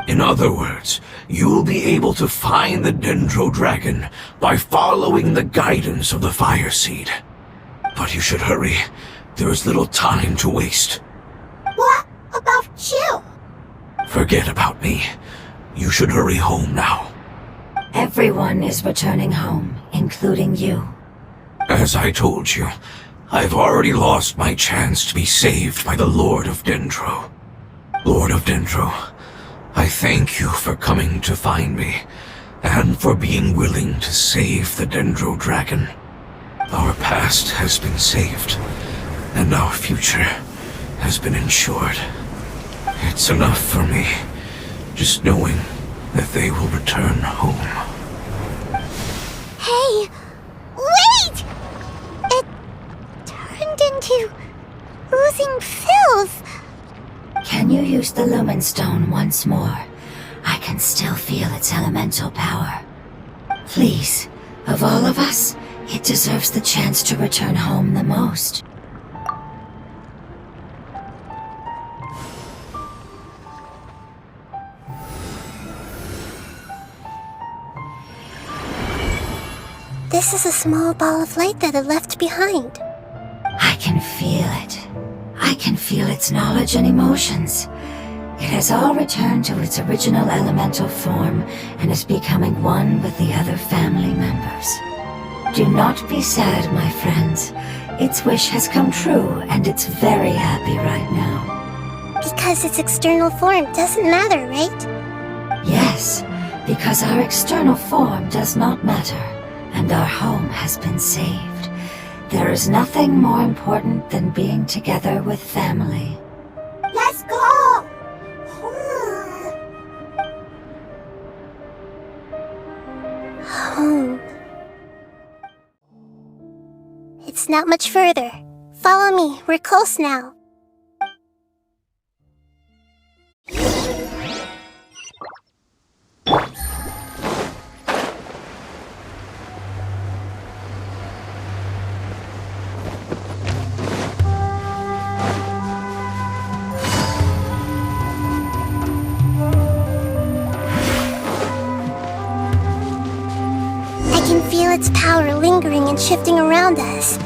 In other words, you'll be able to find the Dendro dragon by following the guidance of the fire seed. But you should hurry. There is little time to waste. What about you? Forget about me. You should hurry home now. Everyone is returning home, including you. As I told you, I've already lost my chance to be saved by the Lord of Dendro. Lord of Dendro, I thank you for coming to find me, and for being willing to save the Dendro dragon. Our past has been saved, and our future has been ensured. It's enough for me, just knowing that they will return home. Hey, wait! It turned into oozing filth. Can you use the Lumine Stone once more? I can still feel its elemental power. Please, of all of us, it deserves the chance to return home the most. This is a small ball of light that it left behind. I can feel it. I can feel its knowledge and emotions. It has all returned to its original elemental form and is becoming one with the other family members. Do not be sad, my friends. Its wish has come true and it's very happy right now. Because its external form doesn't matter, right? Yes, because our external form does not matter, and our home has been saved. There is nothing more important than being together with family. Let's go! Home. It's not much further. Follow me, we're close now. I can feel its power lingering and shifting around us.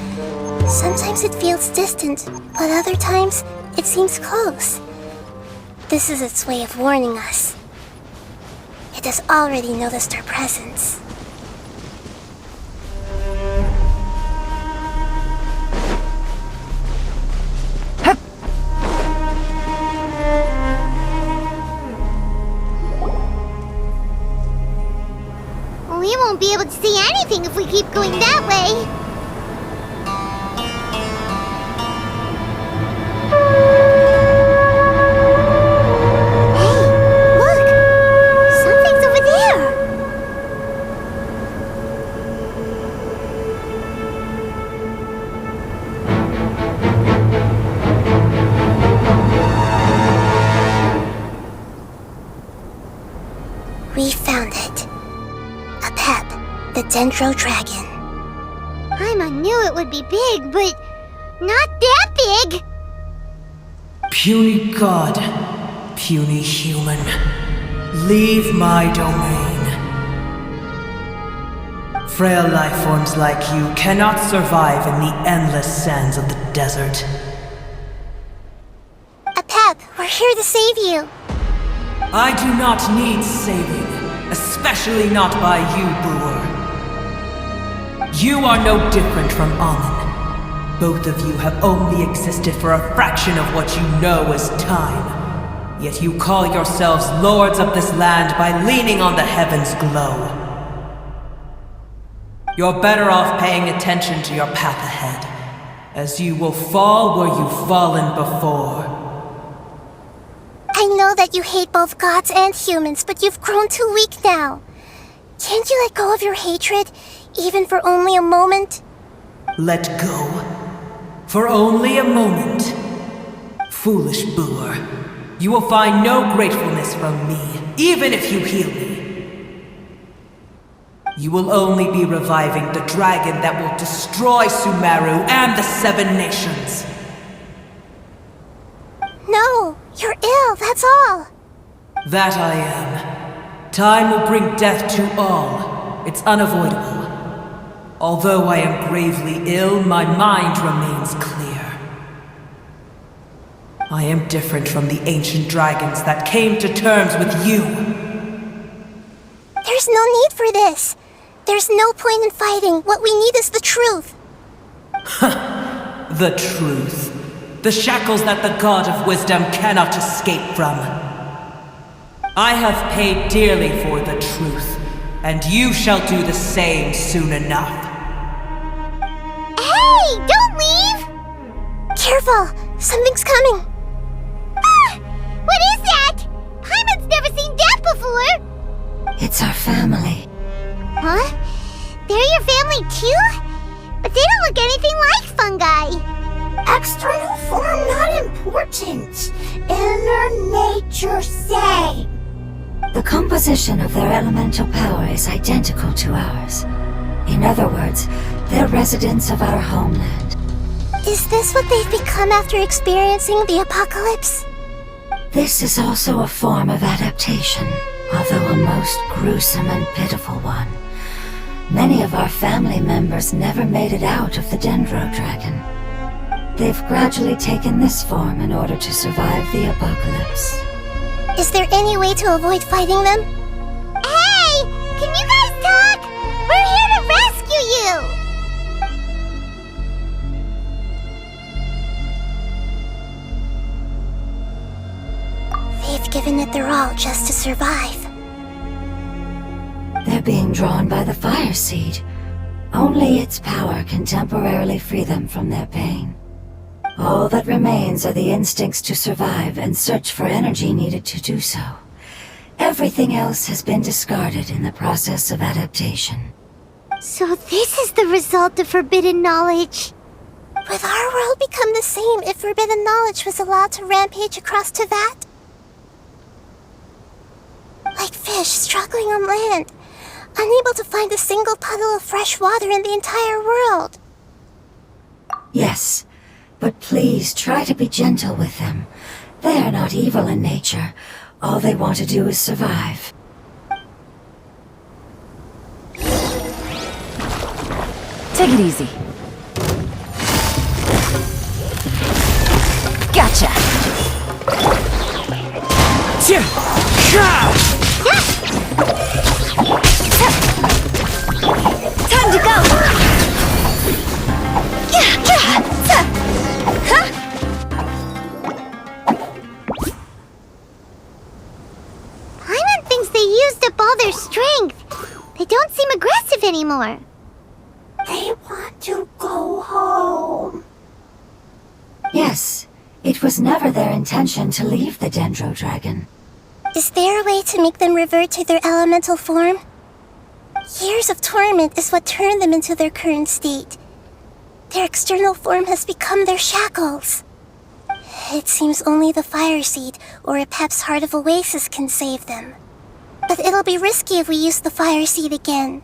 Sometimes it feels distant, but other times it seems close. This is its way of warning us. It has already noticed our presence. We won't be able to see anything if we keep going that way. Hey, look! Something's over there! We found it. Apep, the Dendro dragon. Paimon knew it would be big, but not that big! Puny god. puny human. Leave my domain. Frail life forms like you cannot survive in the endless sands of the desert. Apep, we're here to save you. I do not need saving, especially not by you, Brewer. You are no different from Amun. Both of you have only existed for a fraction of what you know as time. Yet you call yourselves lords of this land by leaning on the heavens' glow. You're better off paying attention to your path ahead, as you will fall where you've fallen before. I know that you hate both gods and humans, but you've grown too weak now. Can't you let go of your hatred, even for only a moment? Let go? For only a moment? Foolish Brewer. You will find no gratefulness from me, even if you heal me. You will only be reviving the dragon that will destroy Sumeru and the 7 nations. No, you're ill, that's all. That I am. Time will bring death to all. It's unavoidable. Although I am gravely ill, my mind remains clear. I am different from the ancient dragons that came to terms with you. There's no need for this. There's no point in fighting. What we need is the truth. The truth. The shackles that the God of Wisdom cannot escape from. I have paid dearly for the truth, and you shall do the same soon enough. Hey, don't leave! Careful, something's coming. Ah! What is that? Paimon's never seen that before! It's our family. Huh? They're your family too? But they don't look anything like fungi. External form not important. Inner nature same. The composition of their elemental power is identical to ours. In other words, they're residents of our homeland. Is this what they've become after experiencing the apocalypse? This is also a form of adaptation, although a most gruesome and pitiful one. Many of our family members never made it out of the Dendro dragon. They've gradually taken this form in order to survive the apocalypse. Is there any way to avoid fighting them? Hey! Can you guys talk? We're here to rescue you! They've given it their all just to survive. They're being drawn by the fire seed. Only its power can temporarily free them from their pain. All that remains are the instincts to survive and search for energy needed to do so. Everything else has been discarded in the process of adaptation. So this is the result of forbidden knowledge. Would our world become the same if forbidden knowledge was allowed to rampage across Tevat? Like fish struggling on land, unable to find a single puddle of fresh water in the entire world. Yes, but please try to be gentle with them. They are not evil in nature. All they want to do is survive. Take it easy. Gotcha! Time to go! Paimon thinks they used up all their strength. They don't seem aggressive anymore. They want to go home. Yes, it was never their intention to leave the Dendro dragon. Is there a way to make them revert to their elemental form? Years of torment is what turned them into their current state. Their external form has become their shackles. It seems only the fire seed or Apep's Heart of Oasis can save them. But it'll be risky if we use the fire seed again.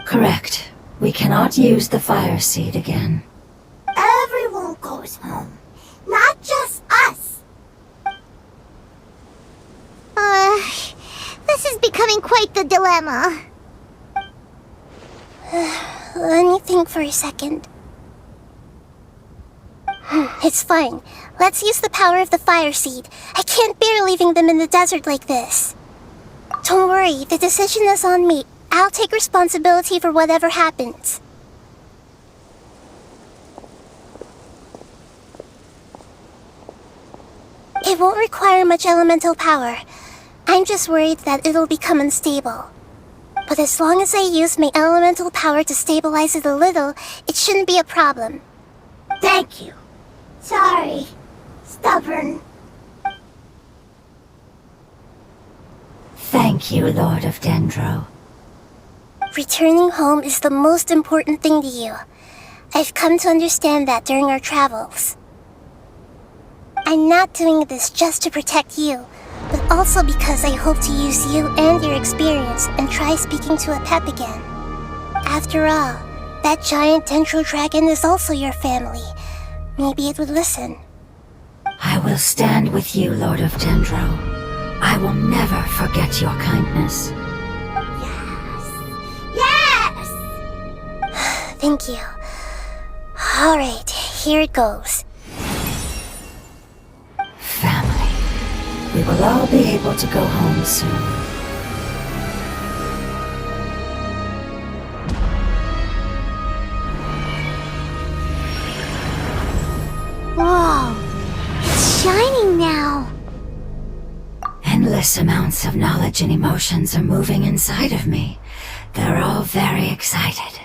Correct. We cannot use the fire seed again. Everyone goes home, not just us. This is becoming quite the dilemma. Let me think for a second. It's fine. Let's use the power of the fire seed. I can't bear leaving them in the desert like this. Don't worry, the decision is on me. I'll take responsibility for whatever happens. It won't require much elemental power. I'm just worried that it'll become unstable. But as long as I use my elemental power to stabilize it a little, it shouldn't be a problem. Thank you. Sorry. Stubborn. Thank you, Lord of Dendro. Returning home is the most important thing to you. I've come to understand that during our travels. I'm not doing this just to protect you, but also because I hope to use you and your experience and try speaking to Apep again. After all, that giant Dendro dragon is also your family. Maybe it would listen. I will stand with you, Lord of Dendro. I will never forget your kindness. Yes! Thank you. Alright, here it goes. Family. We will all be able to go home soon. Whoa! It's shining now! Endless amounts of knowledge and emotions are moving inside of me. They're all very excited.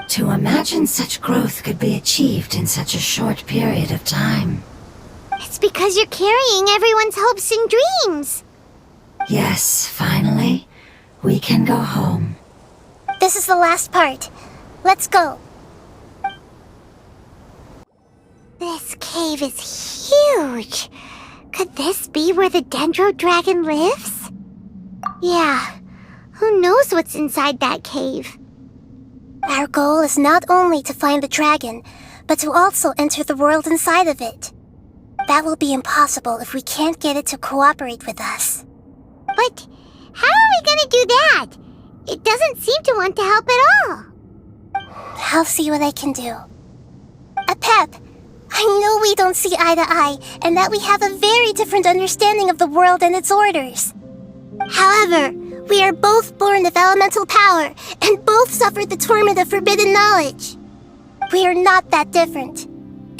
To imagine such growth could be achieved in such a short period of time. It's because you're carrying everyone's hopes and dreams. Yes, finally, we can go home. This is the last part. Let's go. This cave is huge. Could this be where the Dendro dragon lives? Yeah, who knows what's inside that cave? Our goal is not only to find the dragon, but to also enter the world inside of it. That will be impossible if we can't get it to cooperate with us. But how are we gonna do that? It doesn't seem to want to help at all. I'll see what I can do. Apep, I know we don't see eye to eye, and that we have a very different understanding of the world and its orders. However, we are both born of elemental power, and both suffered the torment of forbidden knowledge. We are not that different.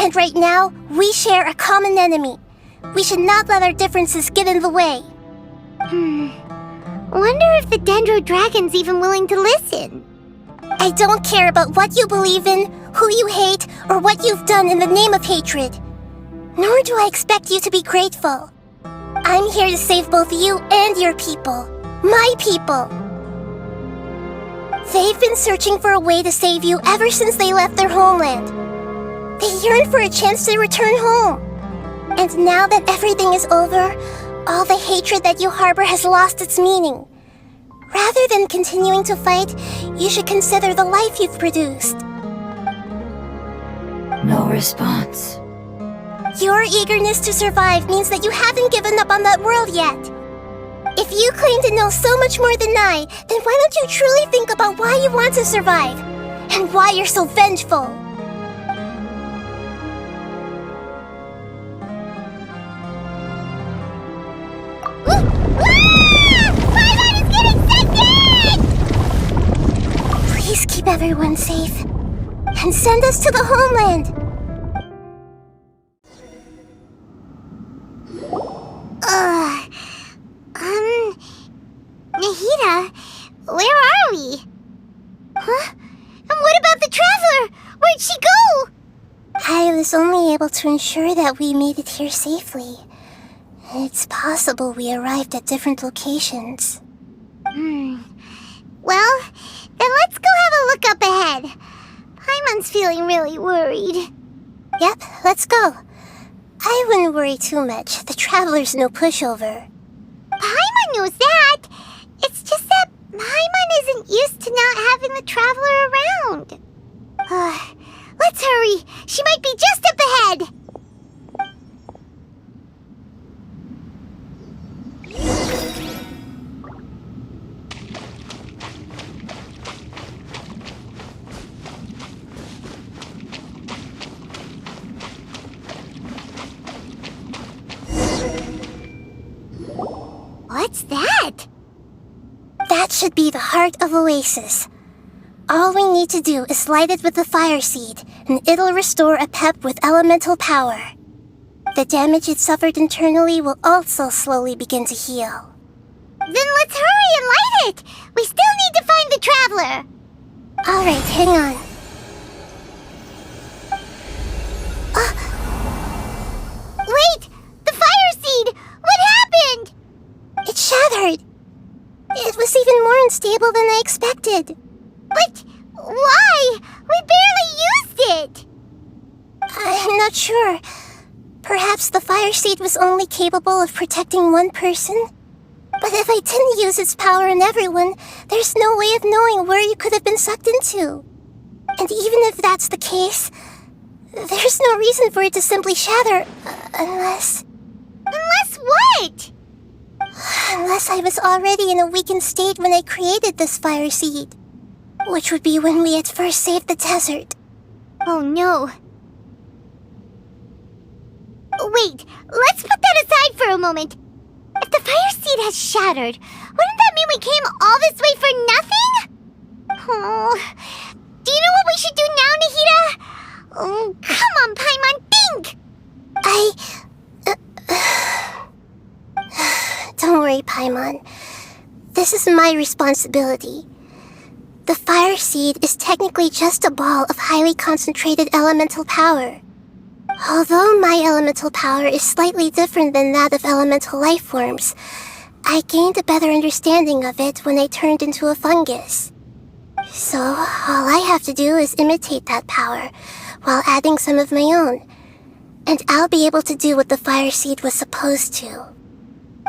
And right now, we share a common enemy. We should not let our differences get in the way. Wonder if the Dendro dragon's even willing to listen. I don't care about what you believe in, who you hate, or what you've done in the name of hatred. Nor do I expect you to be grateful. I'm here to save both you and your people. My people. They've been searching for a way to save you ever since they left their homeland. They yearn for a chance to return home. And now that everything is over, all the hatred that you harbor has lost its meaning. Rather than continuing to fight, you should consider the life you've produced. No response. Your eagerness to survive means that you haven't given up on that world yet. If you claim to know so much more than I, then why don't you truly think about why you want to survive? And why you're so vengeful? Please keep everyone safe. And send us to the homeland. Nahida, where are we? Huh? And what about the traveler? Where'd she go? I was only able to ensure that we made it here safely. It's possible we arrived at different locations. Well, then let's go have a look up ahead. Paimon's feeling really worried. Yep, let's go. I wouldn't worry too much. The traveler's no pushover. Paimon knows that. It's just that Paimon isn't used to not having the traveler around. Let's hurry. She might be just up ahead. should be the heart of Oasis. All we need to do is light it with the fire seed, and it'll restore Apep with elemental power. The damage it suffered internally will also slowly begin to heal. Then let's hurry and light it! We still need to find the traveler! Alright, hang on. Wait! The fire seed! What happened? It shattered. It was even more unstable than I expected. But why? We barely used it! I'm not sure. Perhaps the fire seed was only capable of protecting one person? But if I didn't use its power on everyone, there's no way of knowing where you could have been sucked into. And even if that's the case, there's no reason for it to simply shatter, unless... Unless what? Unless I was already in a weakened state when I created this fire seed. Which would be when we had first saved the desert. Oh no. Wait, let's put that aside for a moment. If the fire seed has shattered, wouldn't that mean we came all this way for nothing? Oh, do you know what we should do now, Nahida? Oh, come on, Paimon, think! Don't worry, Paimon. This is my responsibility. The fire seed is technically just a ball of highly concentrated elemental power. Although my elemental power is slightly different than that of elemental life forms, I gained a better understanding of it when I turned into a fungus. So, all I have to do is imitate that power, while adding some of my own. And I'll be able to do what the fire seed was supposed to.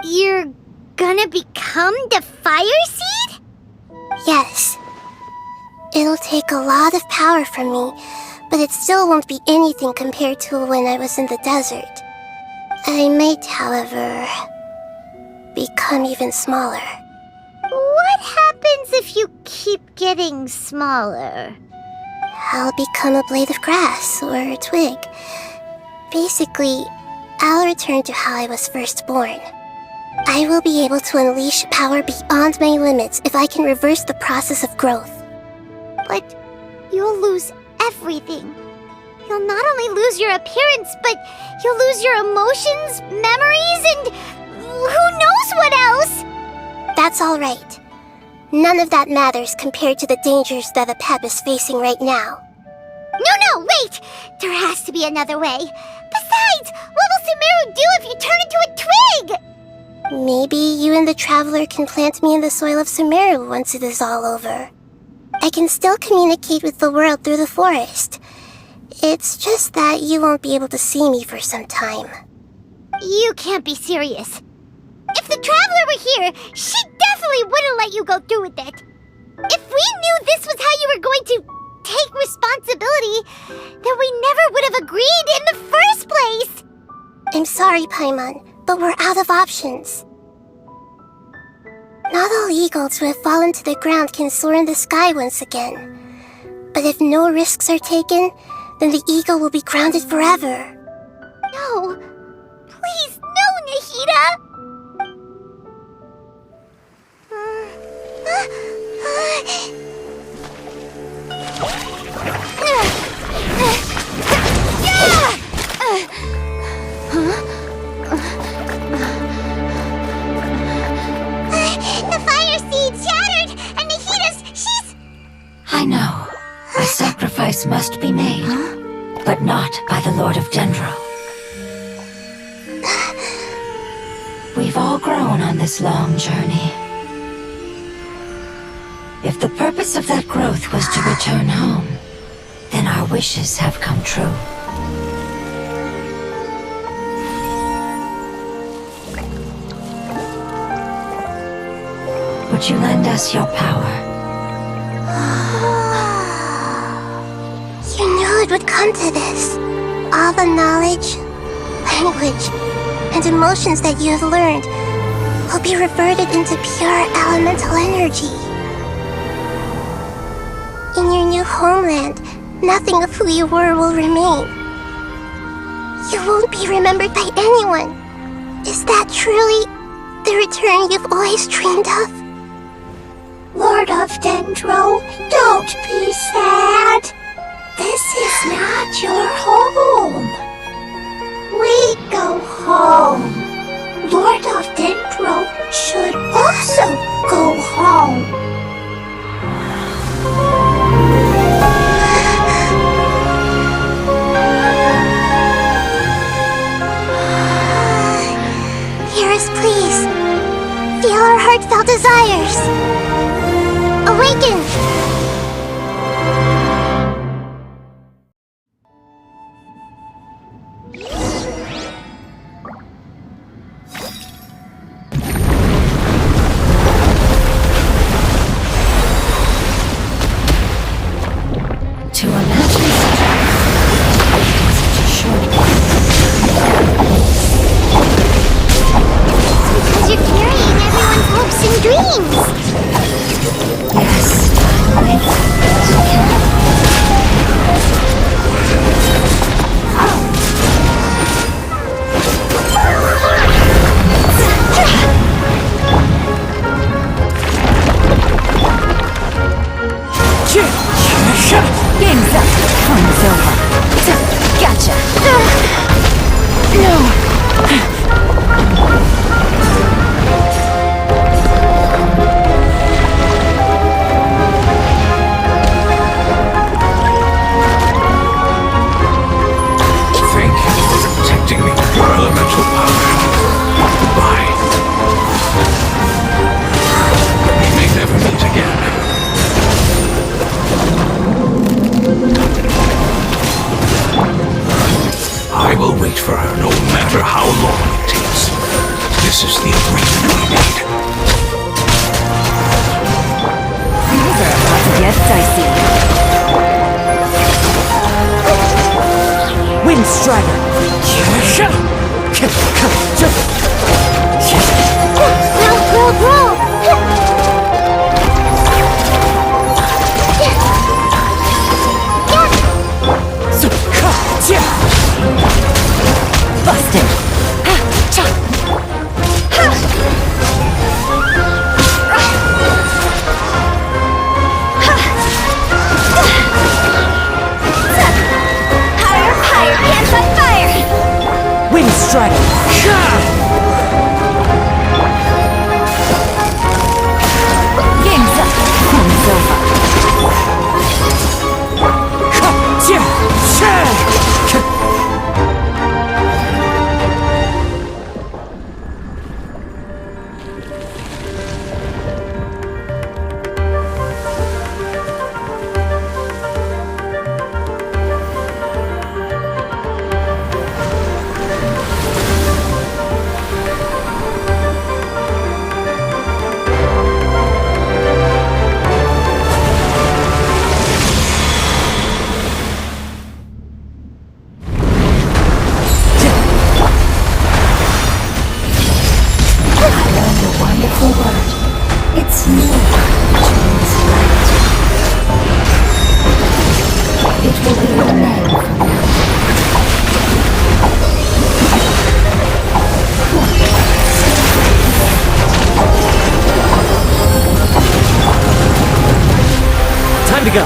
You're gonna become the fire seed? Yes. It'll take a lot of power from me, but it still won't be anything compared to when I was in the desert. I might, however, become even smaller. What happens if you keep getting smaller? I'll become a blade of grass or a twig. Basically, I'll return to how I was first born. I will be able to unleash power beyond my limits if I can reverse the process of growth. But you'll lose everything. You'll not only lose your appearance, but you'll lose your emotions, memories, and who knows what else? That's all right. None of that matters compared to the dangers that Apep is facing right now. No, wait! There has to be another way. Besides, what will Sumeru do if you turn into a twig? Maybe you and the Traveler can plant me in the soil of Sumeru once it is all over. I can still communicate with the world through the forest. It's just that you won't be able to see me for some time. You can't be serious. If the Traveler were here, she definitely wouldn't let you go through with it. If we knew this was how you were going to take responsibility, then we never would have agreed in the first place. I'm sorry, Paimon, but we're out of options. Not all eagles who have fallen to the ground can soar in the sky once again. But if no risks are taken, then the eagle will be grounded forever. No. Please, no, Nahida! The fire seed shattered, and she's... I know. A sacrifice must be made, but not by the Lord of Dendro. We've all grown on this long journey. If the purpose of that growth was to return home, then our wishes have come true. Would you lend us your power? You knew it would come to this. All the knowledge, language, and emotions that you have learned will be reverted into pure elemental energy. In your new homeland, nothing of who you were will remain. You won't be remembered by anyone. Is that truly the return you've always dreamed of? Lord of Dendro, don't be sad. This is not your home. We go home. Lord of Dendro should also go home. Hear us, please. Feel our heartfelt desires. Awaken! To imagine such a short Because you're carrying everyone's hopes and dreams. yes, Game's up. Fun's over. Gotcha. Thank you for protecting me with your elemental power. Goodbye. We may never meet again. I will wait for her no matter how long it takes. This is the agreement we made. These are about to get dicey. Wind Strider! Grow! Busted. Higher, hands on fire! Wind Strider! Game's up. Fun's over. It's new, which means light. It will be your name from now Time to go!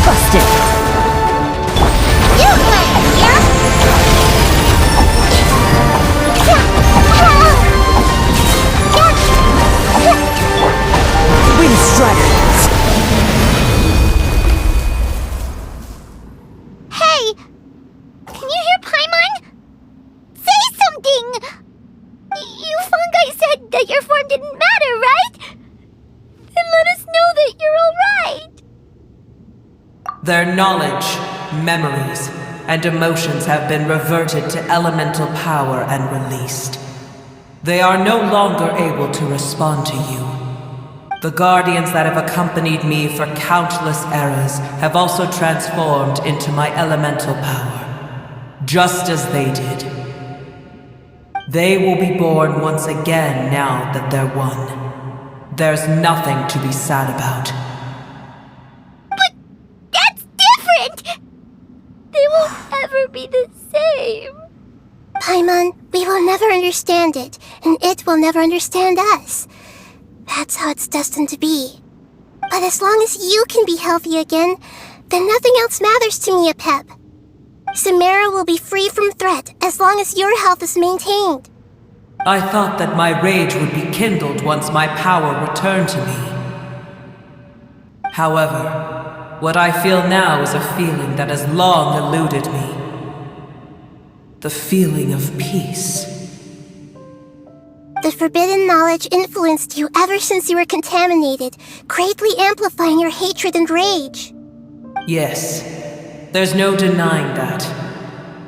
Busted. Wind Strider! Hey! Can you hear Paimon? Say something! You fungi said that your form didn't matter, right? Then let us know that you're alright! Their knowledge, memories, and emotions have been reverted to elemental power and released. They are no longer able to respond to you. The guardians that have accompanied me for countless eras have also transformed into my elemental power, just as they did. They will be born once again now that they're one. There's nothing to be sad about. They won't ever be the same. Paimon, we will never understand it, and it will never understand us. That's how it's destined to be. But as long as you can be healthy again, then nothing else matters to me, Apep. Sumeru will be free from threat as long as your health is maintained. I thought that my rage would be kindled once my power returned to me. However, what I feel now is a feeling that has long eluded me. The feeling of peace. The forbidden knowledge influenced you ever since you were contaminated, greatly amplifying your hatred and rage. Yes, there's no denying that.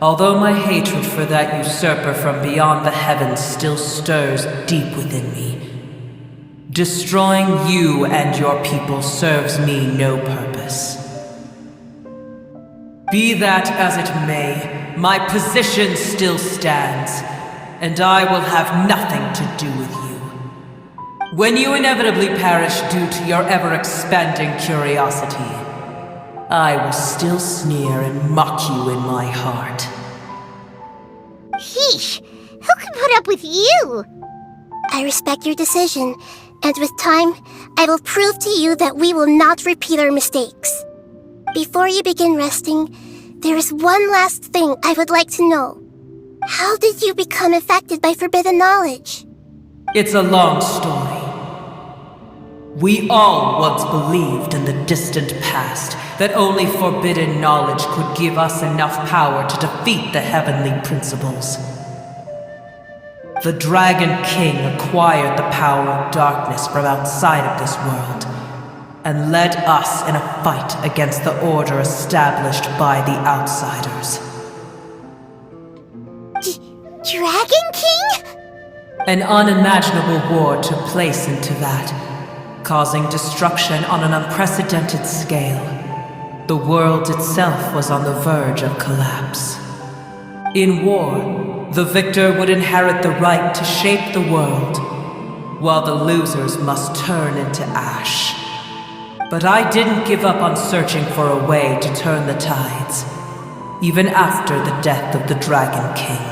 Although my hatred for that usurper from beyond the heavens still stirs deep within me, destroying you and your people serves me no purpose. Be that as it may, my position still stands, and I will have nothing to do with you. When you inevitably perish due to your ever-expanding curiosity, I will still sneer and mock you in my heart. Sheesh, who can put up with you? I respect your decision, and with time, I will prove to you that we will not repeat our mistakes. Before you begin resting, there is one last thing I would like to know. How did you become affected by forbidden knowledge? It's a long story. We all once believed in the distant past that only forbidden knowledge could give us enough power to defeat the heavenly principles. The Dragon King acquired the power of darkness from outside of this world, and led us in a fight against the order established by the outsiders. Dragon King? An unimaginable war took place into that, causing destruction on an unprecedented scale. The world itself was on the verge of collapse. In war, the victor would inherit the right to shape the world, while the losers must turn into ash. But I didn't give up on searching for a way to turn the tides, even after the death of the Dragon King.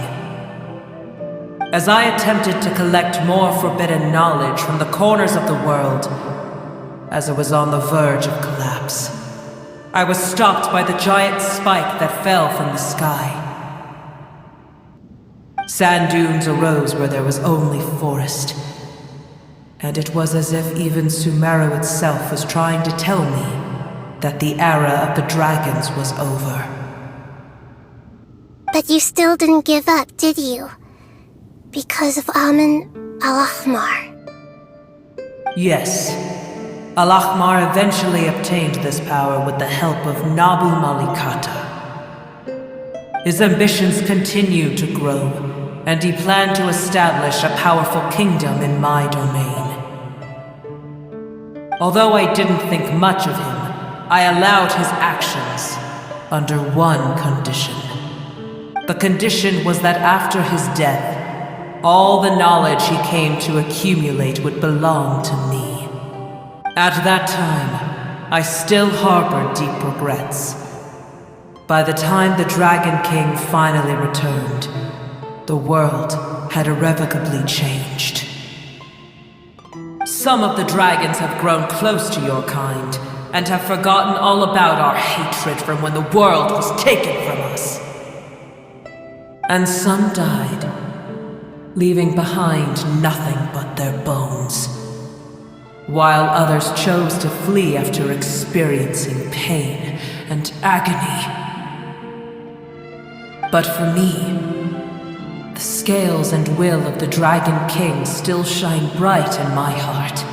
As I attempted to collect more forbidden knowledge from the corners of the world, as it was on the verge of collapse, I was stopped by the giant spike that fell from the sky. Sand dunes arose where there was only forest, and it was as if even Sumeru itself was trying to tell me that the era of the dragons was over. But you still didn't give up, did you? Because of Amun Al-Ahmar. Yes. Al-Ahmar eventually obtained this power with the help of Nabu Malikata. His ambitions continued to grow, and he planned to establish a powerful kingdom in my domain. Although I didn't think much of him, I allowed his actions under one condition. The condition was that after his death, all the knowledge he came to accumulate would belong to me. At that time, I still harbored deep regrets. By the time the Dragon King finally returned, the world had irrevocably changed. Some of the dragons have grown close to your kind, and have forgotten all about our hatred from when the world was taken from us. And some died, leaving behind nothing but their bones, while others chose to flee after experiencing pain and agony. But for me, the scales and will of the Dragon King still shine bright in my heart.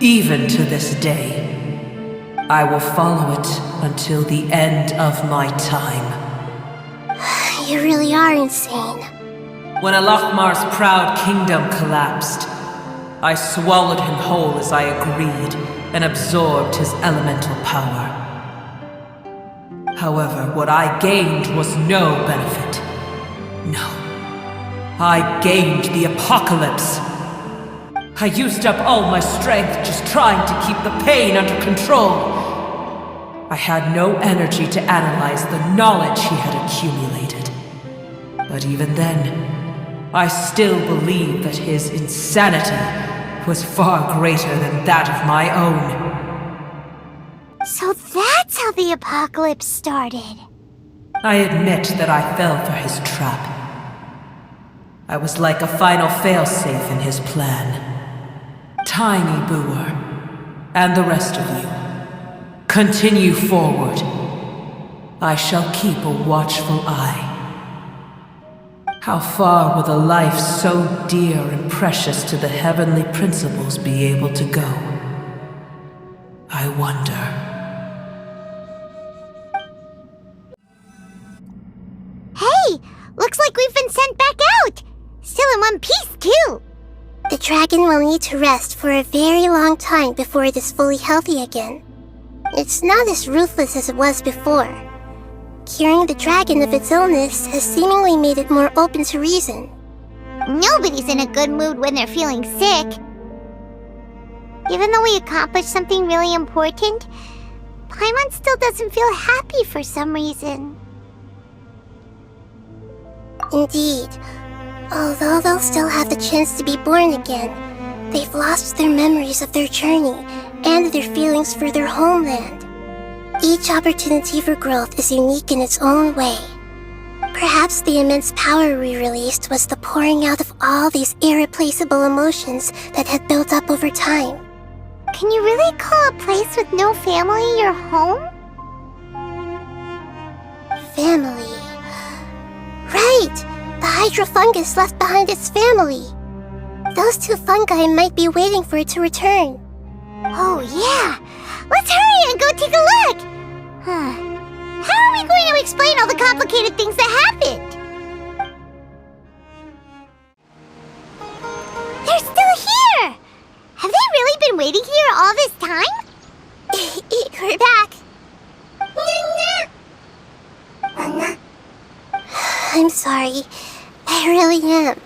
Even to this day, I will follow it until the end of my time. You really are insane. When Al-Ahmar's proud kingdom collapsed, I swallowed him whole as I agreed and absorbed his elemental power. However, what I gained was no benefit. No. I gained the apocalypse. I used up all my strength just trying to keep the pain under control. I had no energy to analyze the knowledge he had accumulated. But even then, I still believed that his insanity was far greater than that of my own. So that's how the apocalypse started. I admit that I fell for his trap. I was like a final failsafe in his plan. Tiny Booer, and the rest of you, continue forward. I shall keep a watchful eye. How far will a life so dear and precious to the heavenly principles be able to go? I wonder. Hey! Looks like we've been sent back out! Still in one piece, too! The dragon will need to rest for a very long time before it is fully healthy again. It's not as ruthless as it was before. Curing the dragon of its illness has seemingly made it more open to reason. Nobody's in a good mood when they're feeling sick. Even though we accomplished something really important, Paimon still doesn't feel happy for some reason. Indeed. Although they'll still have the chance to be born again, they've lost their memories of their journey and their feelings for their homeland. Each opportunity for growth is unique in its own way. Perhaps the immense power we released was the pouring out of all these irreplaceable emotions that had built up over time. Can you really call a place with no family your home? Family. Right! The hydrofungus left behind its family. Those two fungi might be waiting for it to return. Oh yeah! Let's hurry and go take a look! How are we going to explain all the complicated things that happened? They're still here! Have they really been waiting here all this time? We're back. I'm sorry. I really am.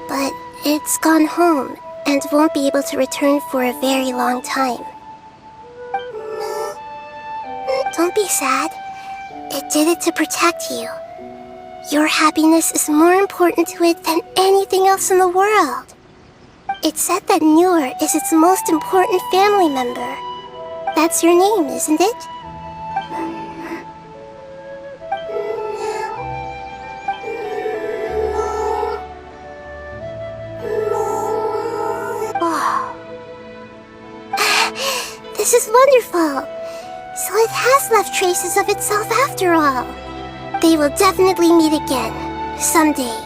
But it's gone home and won't be able to return for a very long time. Don't be sad. It did it to protect you. Your happiness is more important to it than anything else in the world. It said that Newer is its most important family member. That's your name, isn't it? This is wonderful! So it has left traces of itself after all. They will definitely meet again, someday.